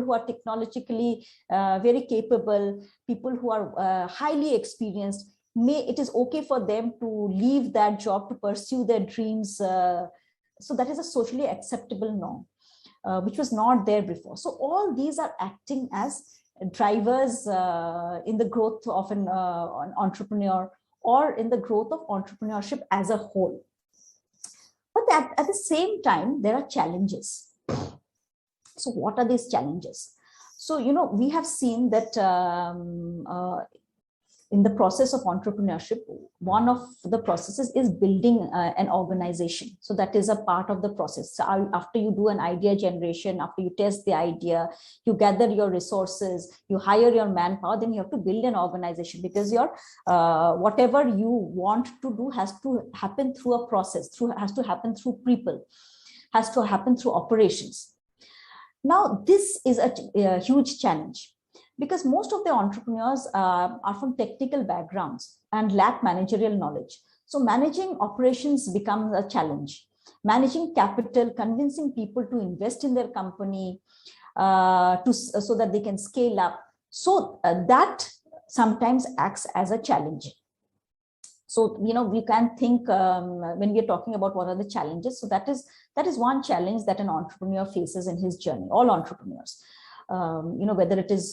who are technologically very capable, people who are highly experienced, it is okay for them to leave that job to pursue their dreams. So that is a socially acceptable norm, which was not there before. So all these are acting as drivers in the growth of an entrepreneur, or in the growth of entrepreneurship as a whole. But at the same time, there are challenges. So what are these challenges? So, we have seen that in the process of entrepreneurship, one of the processes is building an organization. So that is a part of the process. So after you do an idea generation, after you test the idea, you gather your resources, you hire your manpower, then you have to build an organization, because your whatever you want to do has to happen through a process, has to happen through people, has to happen through operations. Now, this is a huge challenge, because most of the entrepreneurs are from technical backgrounds and lack managerial knowledge. So managing operations becomes a challenge. Managing capital, convincing people to invest in their company so that they can scale up. So that sometimes acts as a challenge. So, we can think when we are talking about what are the challenges. So that is one challenge that an entrepreneur faces in his journey, all entrepreneurs. Whether it is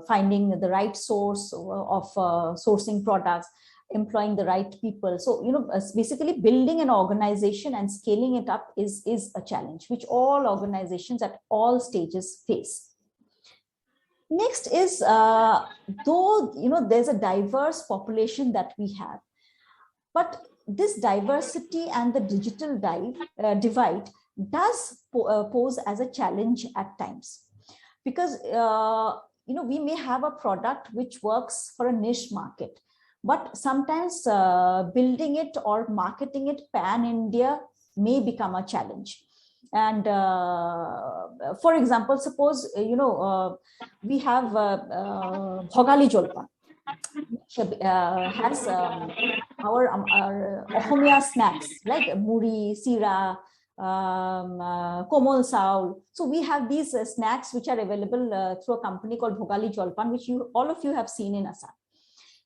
finding the right source of sourcing products, employing the right people. So, basically building an organization and scaling it up is a challenge which all organizations at all stages face. Next is, though, there's a diverse population that we have, but this diversity and the digital divide does pose as a challenge at times. Because, we may have a product which works for a niche market, but sometimes building it or marketing it pan-India may become a challenge. And for example, suppose, we have Bhogali Jolpan, which has our Ohomia snacks like muri, sira, Komol Saul. So we have these snacks which are available through a company called Bhogali Jolpan, which all of you have seen in Assam.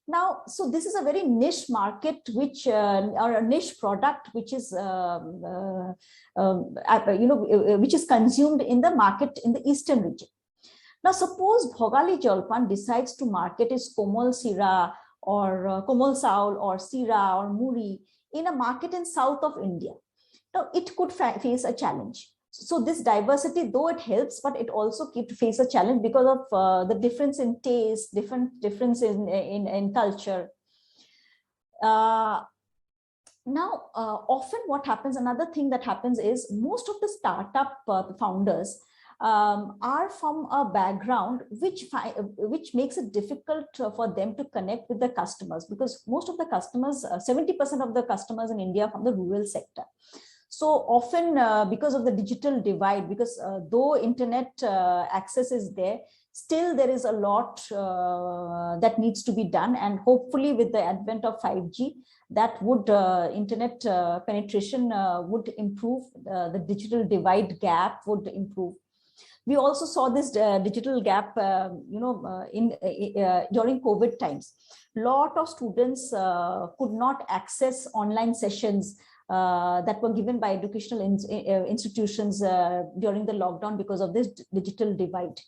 Now, so this is a very niche market, which or a niche product, which is which is consumed in the market in the eastern region. Now, suppose Bhogali Jolpan decides to market its Komol Sira or Komal Saul or Sira or Muri in a market in south of India. Now, it could face a challenge. So this diversity, though it helps, but it also keeps face a challenge because of the difference in taste, difference in culture. Often what happens, another thing that happens is most of the startup founders are from a background which makes it difficult for them to connect with the customers, because most of the customers, 70% of the customers in India are from the rural sector. So often because of the digital divide, because though internet access is there, still there is a lot that needs to be done, and hopefully with the advent of 5G, that would internet penetration would improve, the digital divide gap would improve. We also saw this digital gap, during COVID times. Lot of students could not access online sessions that were given by educational institutions during the lockdown because of this digital divide.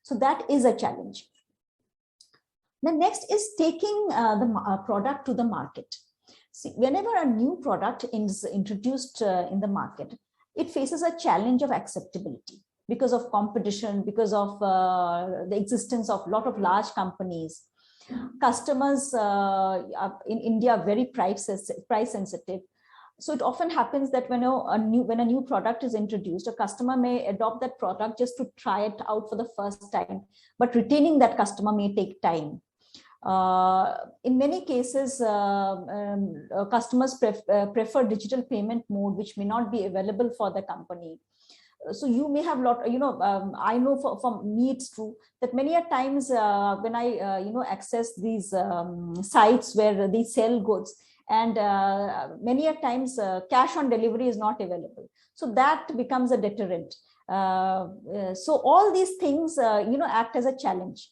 So that is a challenge. The next is taking the product to the market. See, whenever a new product is introduced in the market, it faces a challenge of acceptability because of competition, because of the existence of a lot of large companies. Customers in India are very price sensitive. So it often happens that when a new product is introduced, a customer may adopt that product just to try it out for the first time, but retaining that customer may take time. In many cases, customers prefer digital payment mode, which may not be available for the company. So you may have I know for me it's true that many a times when I access these sites where they sell goods, and many a times cash on delivery is not available, so that becomes a deterrent. So all these things act as a challenge.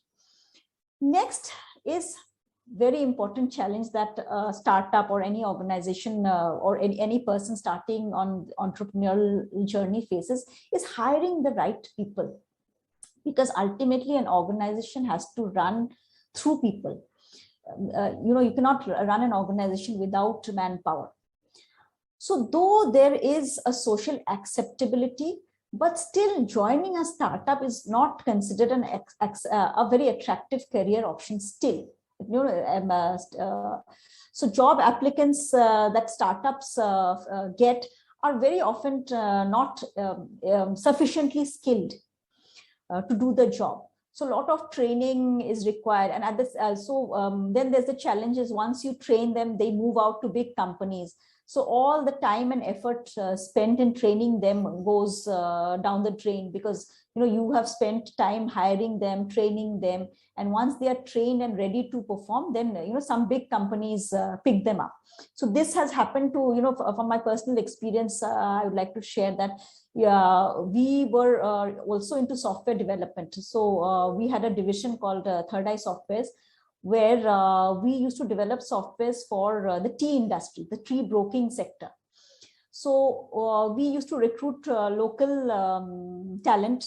Next is very important challenge that a startup or any organization or any person starting on entrepreneurial journey faces is hiring the right people, because ultimately an organization has to run through people. You cannot run an organization without manpower. So though there is a social acceptability, but still joining a startup is not considered a very attractive career option still. So job applicants that startups get are very often not sufficiently skilled to do the job. So a lot of training is required, and at this then there's the challenges. Once you train them, they move out to big companies. So all the time and effort spent in training them goes down the drain, because you have spent time hiring them, training them, and once they are trained and ready to perform, then some big companies pick them up. So this has happened to from my personal experience. I would like to share that. We were also into software development. So we had a division called Third Eye Softwares, where we used to develop softwares for the tea industry, the tree broking sector. So we used to recruit local talent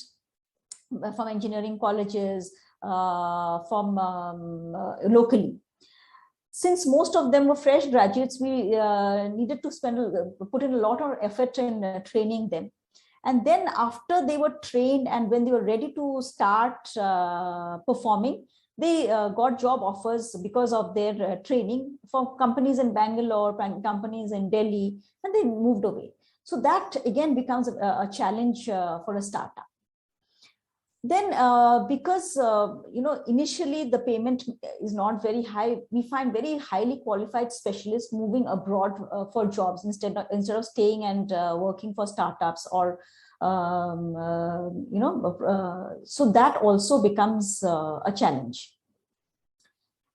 from engineering colleges, from locally. Since most of them were fresh graduates, we needed to put in a lot of effort in training them. And then after they were trained and when they were ready to start performing, they got job offers because of their training from companies in Bangalore, companies in Delhi, and they moved away. So that again becomes a challenge for a startup. Then because initially the payment is not very high, we find very highly qualified specialists moving abroad for jobs instead of staying and working for startups or so that also becomes a challenge.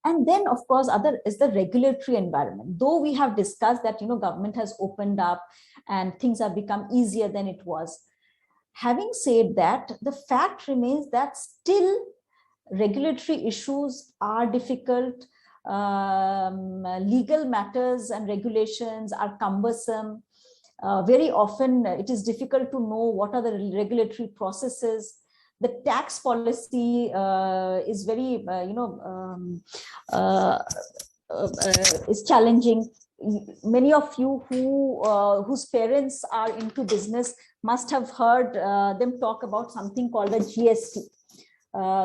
And then, of course, other is the regulatory environment. Though we have discussed that government has opened up and things have become easier than it was. Having said that, the fact remains that still regulatory issues are difficult. Legal matters and regulations are cumbersome. Very often it is difficult to know what are the regulatory processes. The tax policy is very, is challenging. Many of you whose parents are into business must have heard them talk about something called the GST.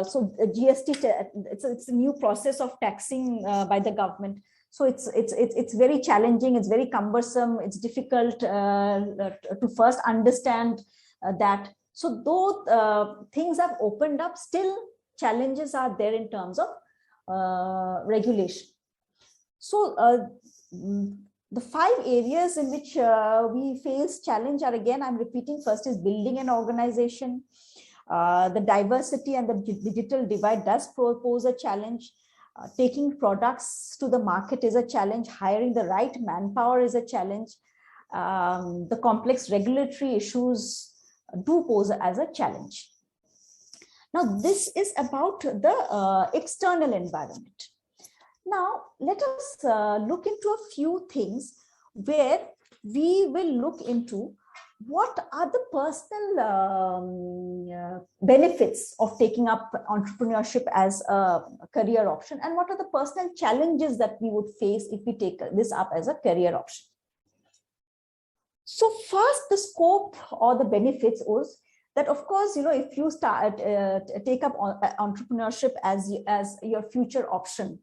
So GST, it's a new process of taxing by the government. So it's very challenging. It's very cumbersome. It's difficult to first understand that. So though things have opened up, still challenges are there in terms of regulation. So the 5 areas in which we face challenge are, again, I'm repeating, first is building an organization. The diversity and the digital divide does pose a challenge. Taking products to the market is a challenge. Hiring the right manpower is a challenge. The complex regulatory issues do pose as a challenge. Now, this is about the external environment. Now, let us look into a few things where we will look into what are the personal benefits of taking up entrepreneurship as a career option, and what are the personal challenges that we would face if we take this up as a career option. So first, the scope or the benefits is that, of course, if you take up entrepreneurship as your future option,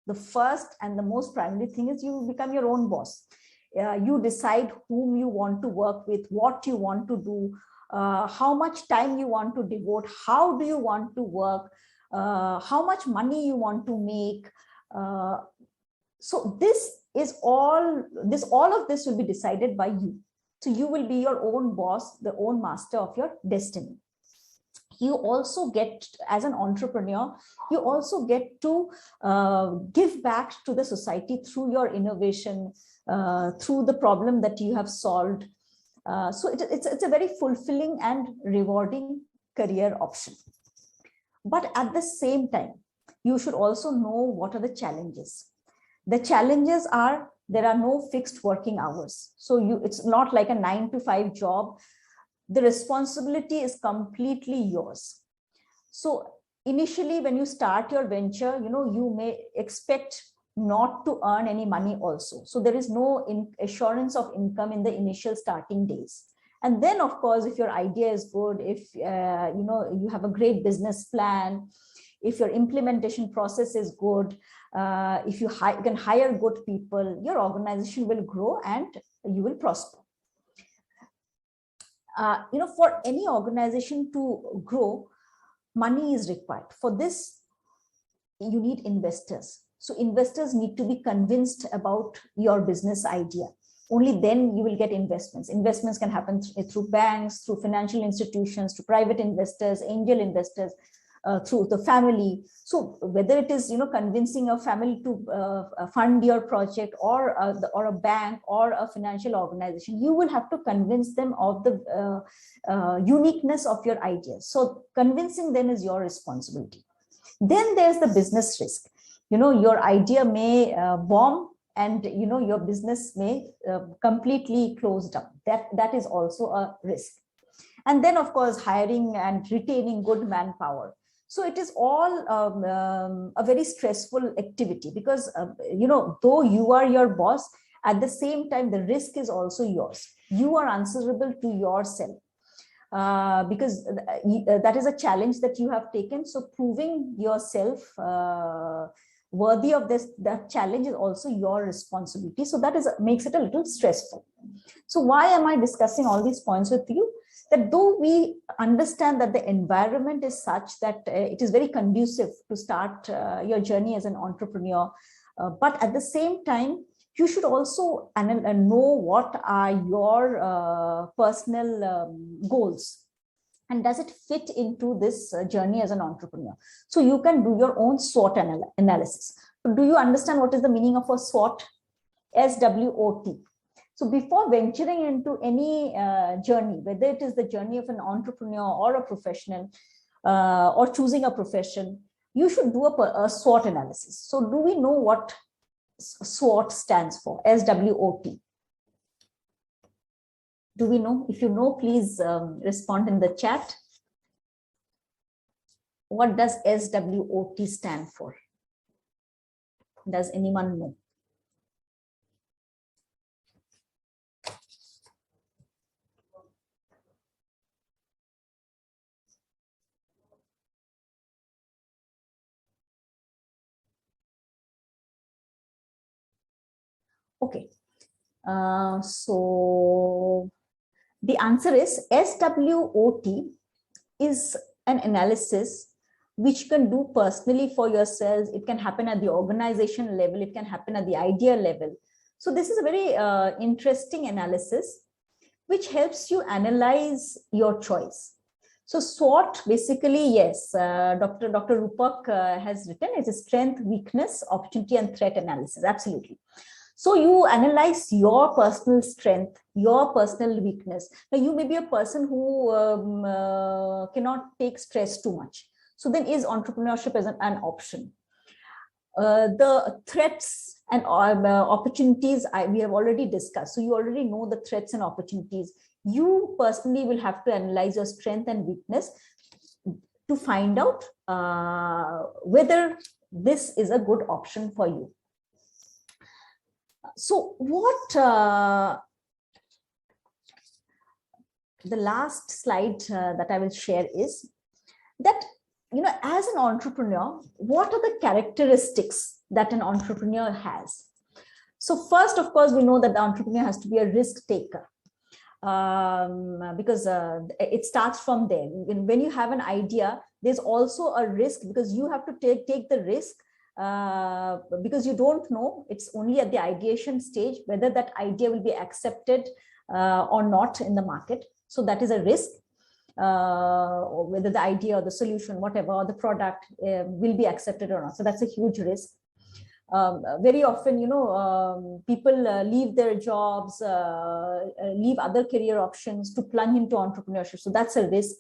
the first and the most primary thing is you become your own boss. You decide whom you want to work with, what you want to do, how much time you want to devote, how do you want to work, how much money you want to make. So all of this will be decided by you. So you will be your own boss, the own master of your destiny. You also get, as an entrepreneur, you also get to give back to the society through your innovation, through the problem that you have solved. So it's a very fulfilling and rewarding career option. But at the same time, you should also know what are the challenges. The challenges are, there are no fixed working hours. So it's not like a 9-to-5 job. The responsibility is completely yours. So initially, when you start your venture, you may expect not to earn any money also. So there is no assurance of income in the initial starting days. And then, of course, if your idea is good, if you have a great business plan, if your implementation process is good, if you can hire good people, your organization will grow and you will prosper. For any organization to grow, money is required. For this, you need investors. So investors need to be convinced about your business idea. Only then you will get investments. Investments can happen through banks, through financial institutions, to private investors, angel investors, through the family. So whether it is convincing a family to fund your project, or a bank or a financial organization, you will have to convince them of the uniqueness of your ideas. So convincing them is your responsibility. Then there's the business risk. Your idea may bomb, and your business may completely close down. That is also a risk. And then, of course, hiring and retaining good manpower. So it is all a very stressful activity, because though you are your boss, at the same time the risk is also yours. You are answerable to yourself, because that is a challenge that you have taken. So proving yourself worthy of that challenge is also your responsibility. So that makes it a little stressful. So why am I discussing all these points with you? That though we understand that the environment is such that it is very conducive to start your journey as an entrepreneur, but at the same time, you should also know what are your personal goals, and does it fit into this journey as an entrepreneur. So you can do your own SWOT analysis. So do you understand what is the meaning of a SWOT? SWOT. So before venturing into any journey, whether it is the journey of an entrepreneur or a professional, or choosing a profession, you should do a SWOT analysis. So do we know what SWOT stands for? SWOT. Do we know? If you know, please respond in the chat. What does SWOT stand for? Does anyone know? Okay, so the answer is SWOT is an analysis which you can do personally for yourselves. It can happen at the organization level. It can happen at the idea level. So this is a very interesting analysis which helps you analyze your choice. So SWOT basically, yes, Dr. Rupak has written, it's a strength, weakness, opportunity, and threat analysis. Absolutely. So you analyze your personal strength, your personal weakness. Now you may be a person who cannot take stress too much. So then is entrepreneurship as an option? The threats and opportunities we have already discussed. So you already know the threats and opportunities. You personally will have to analyze your strength and weakness to find out whether this is a good option for you. So what the last slide that I will share is that, you know, as an entrepreneur, what are the characteristics that an entrepreneur has? So first, of course, we know that the entrepreneur has to be a risk taker. Because it starts from there. When you have an idea, there's also a risk because you have to take the risk because you don't know, it's only at the ideation stage whether that idea will be accepted or not in the market. So that is a risk, or whether the idea or the solution, whatever, or the product will be accepted or not. So that's a huge risk. Very often, you know, people leave their jobs, leave other career options to plunge into entrepreneurship. So that's a risk.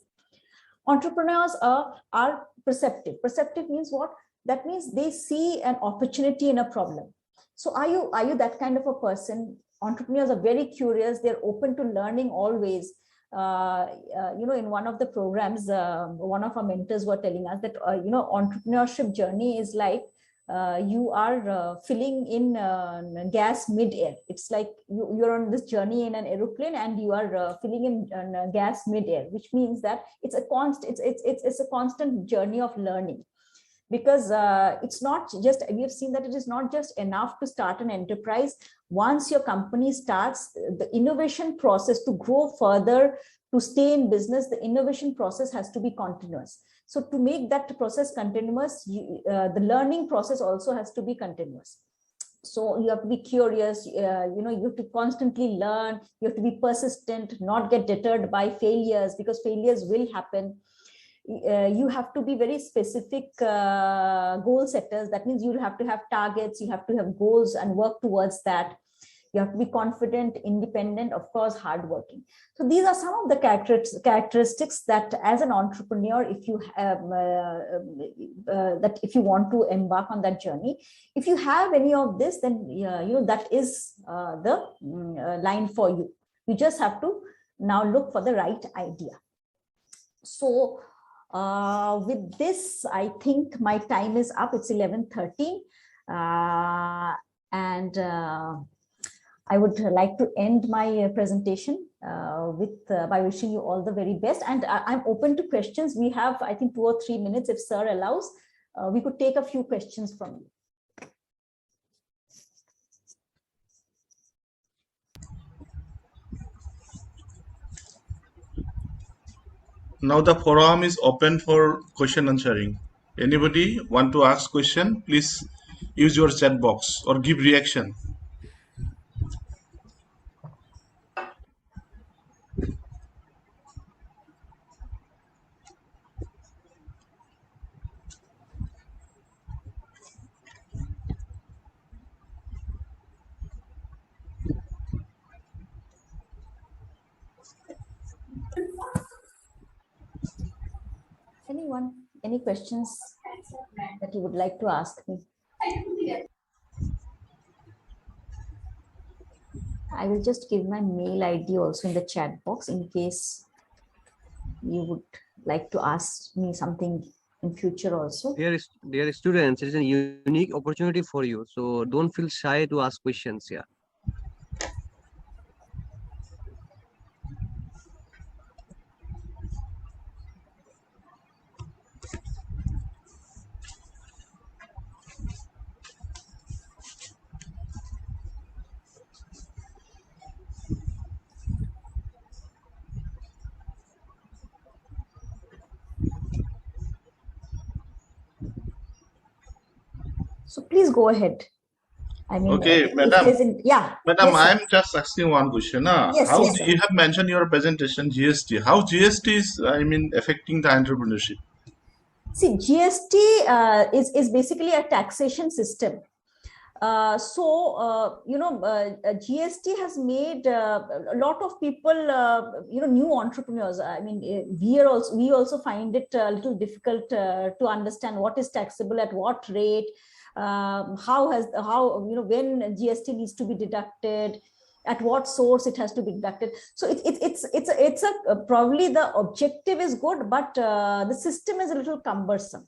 Entrepreneurs are perceptive. Perceptive means what? That means they see an opportunity in a problem. So are you that kind of a person? Entrepreneurs are very curious. They're open to learning always. You know, in one of the programs, one of our mentors were telling us that, you know, entrepreneurship journey is like you are filling in gas mid-air. It's like you're on this journey in an aeroplane and you are filling in gas mid-air, which means that it's a constant journey of learning. Because it's not just, we have seen that it is not just enough to start an enterprise. Once your company starts, the innovation process to grow further, to stay in business, the innovation process has to be continuous. So to make that process continuous, the learning process also has to be continuous. So you have to be curious, you know, you have to constantly learn, you have to be persistent, not get deterred by failures, because failures will happen. You have to be very specific goal setters. That means you'll have to have targets, you have to have goals and work towards that. You have to be confident, independent, of course, hardworking. So these are some of the characteristics that as an entrepreneur, if you have, that if you want to embark on that journey, if you have any of this, then you know, that is the line for you. You just have to now look for the right idea. So with this, I think my time is up. It's 11:30, and I would like to end my presentation by wishing you all the very best. And I'm open to questions. We have, I think, 2 or 3 minutes, if sir allows. We could take a few questions from you. Now the forum is open for question answering. Anybody want to ask question? Please use your chat box or give reaction. Anyone, any questions that you would like to ask me? I will just give my mail ID also in the chat box in case you would like to ask me something in future also. Dear students, it is a unique opportunity for you. So don't feel shy to ask questions. Yeah. So please go ahead. I mean, Okay, if madam. there's yeah. Madam, Yes, sir. I'm just asking one question. Yes, How yes, sir. you have mentioned your presentation GST? How GST is, I mean, affecting the entrepreneurship? See, GST is basically a taxation system. GST has made a lot of people, new entrepreneurs. I mean, we also find it a little difficult to understand what is taxable at what rate, when GST needs to be deducted, at what source it has to be deducted. So it's probably the objective is good, but the system is a little cumbersome.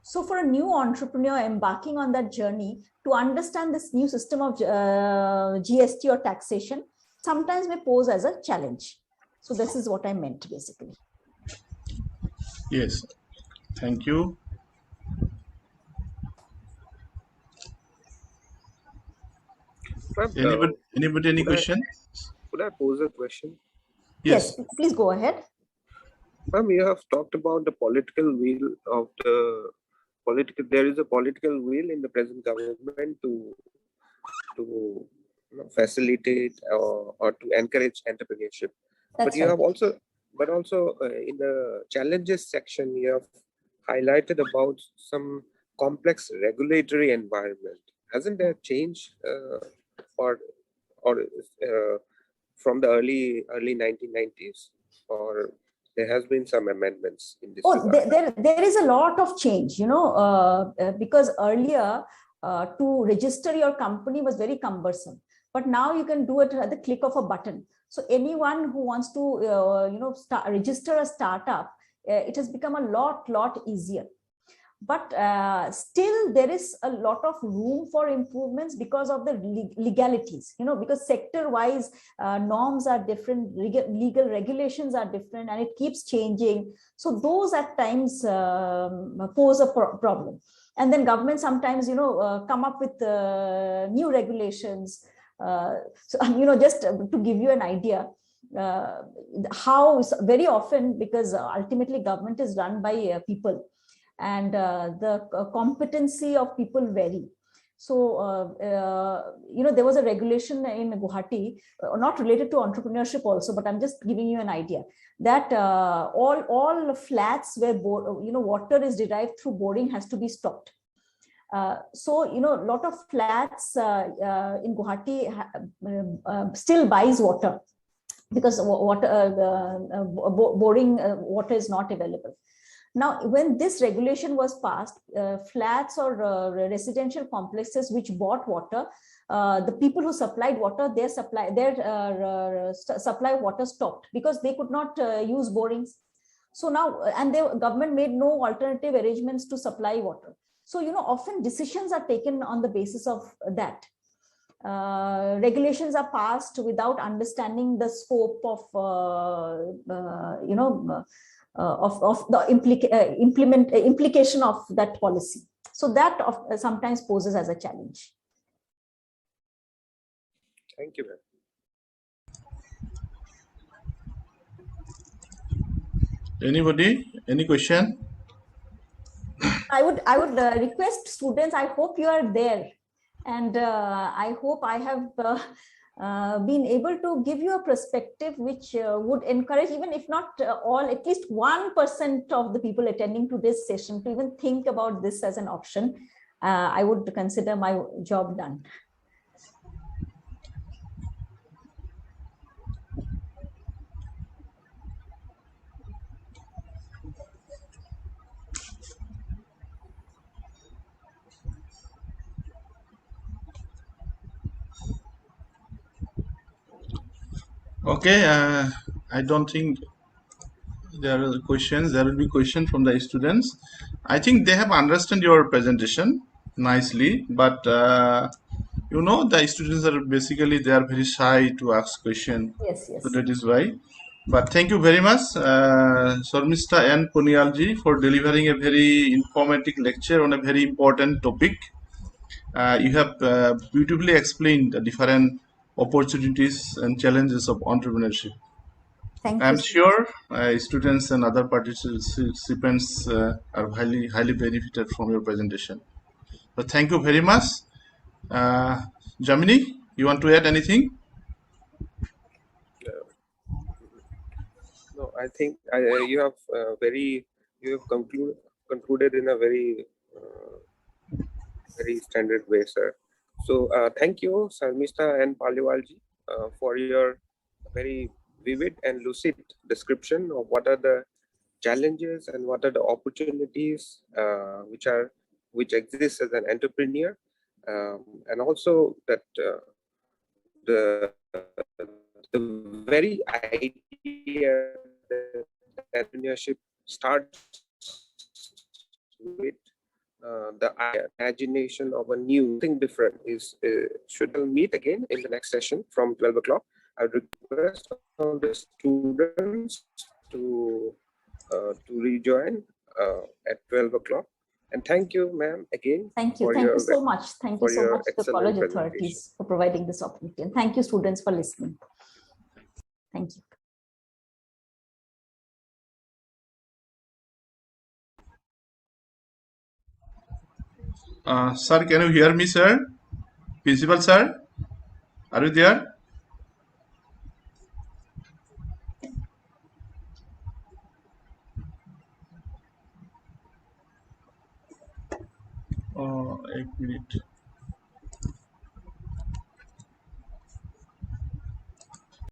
So for a new entrepreneur embarking on that journey, to understand this new system of GST or taxation sometimes may pose as a challenge. So this is what I meant basically. Yes, thank you. Anybody any question? Could I pose a question? Yes, please go ahead. Ma'am, you have talked about the political will of the political. There is a political will in the present government to facilitate or to encourage entrepreneurship. That's but you right. have also, in the challenges section, you have highlighted about some complex regulatory environment. Hasn't there changed from the early 1990s, or there has been some amendments in this regard? There is a lot of change, because earlier to register your company was very cumbersome, but now you can do it at the click of a button. So anyone who wants to register a startup, it has become a lot easier. But still there is a lot of room for improvements because of the legalities, because sector wise norms are different, legal regulations are different, and it keeps changing. So those at times pose a problem. And then government sometimes come up with new regulations. Just to give you an idea, how very often, because ultimately government is run by people, and the competency of people vary. So, there was a regulation in Guwahati, not related to entrepreneurship also, but I'm just giving you an idea that all flats where water is derived through boring has to be stopped. So, a lot of flats in Guwahati still buys water because boring water is not available. Now, when this regulation was passed, flats or residential complexes which bought water, the people who supplied water, their supply of water stopped because they could not use borings. So now, and the government made no alternative arrangements to supply water. So, often decisions are taken on the basis of that. Regulations are passed without understanding the scope of, of the implication of that policy. So that sometimes poses as a challenge. Thank you, ma'am. Anybody? Any question? I would request students, I hope you are there, and I hope I have been able to give you a perspective which would encourage, even if not all, at least 1% of the people attending to this session to even think about this as an option. I would consider my job done. Okay, I don't think there are questions. There will be questions from the students. I think they have understood your presentation nicely, but the students are basically they are very shy to ask question. Yes, So yes. that is why. But thank you very much, Sharmistha N Paniwal for delivering a very informative lecture on a very important topic. You have beautifully explained the different opportunities and challenges of entrepreneurship. Thank you I'm so much. sure students and other participants are highly benefited from your presentation. So thank you very much. Uh, Jamini, you want to add anything? No, I think you have concluded in a very standard way, sir. So thank you, Sharmistha and Paliwalji, for your very vivid and lucid description of what are the challenges and what are the opportunities which exist as an entrepreneur, and also that the the very idea that entrepreneurship starts with the imagination of a new thing different is should we meet again in the next session from 12 o'clock. I would request all the students to rejoin at 12 o'clock. And thank you, ma'am, again. Thank you. For Thank your you so much. Thank you for so your much to the excellent college presentation. authorities for providing this opportunity. And thank you, students, for listening. Thank you. Sir, can you hear me, sir? Principal, sir, are you there? एक minute.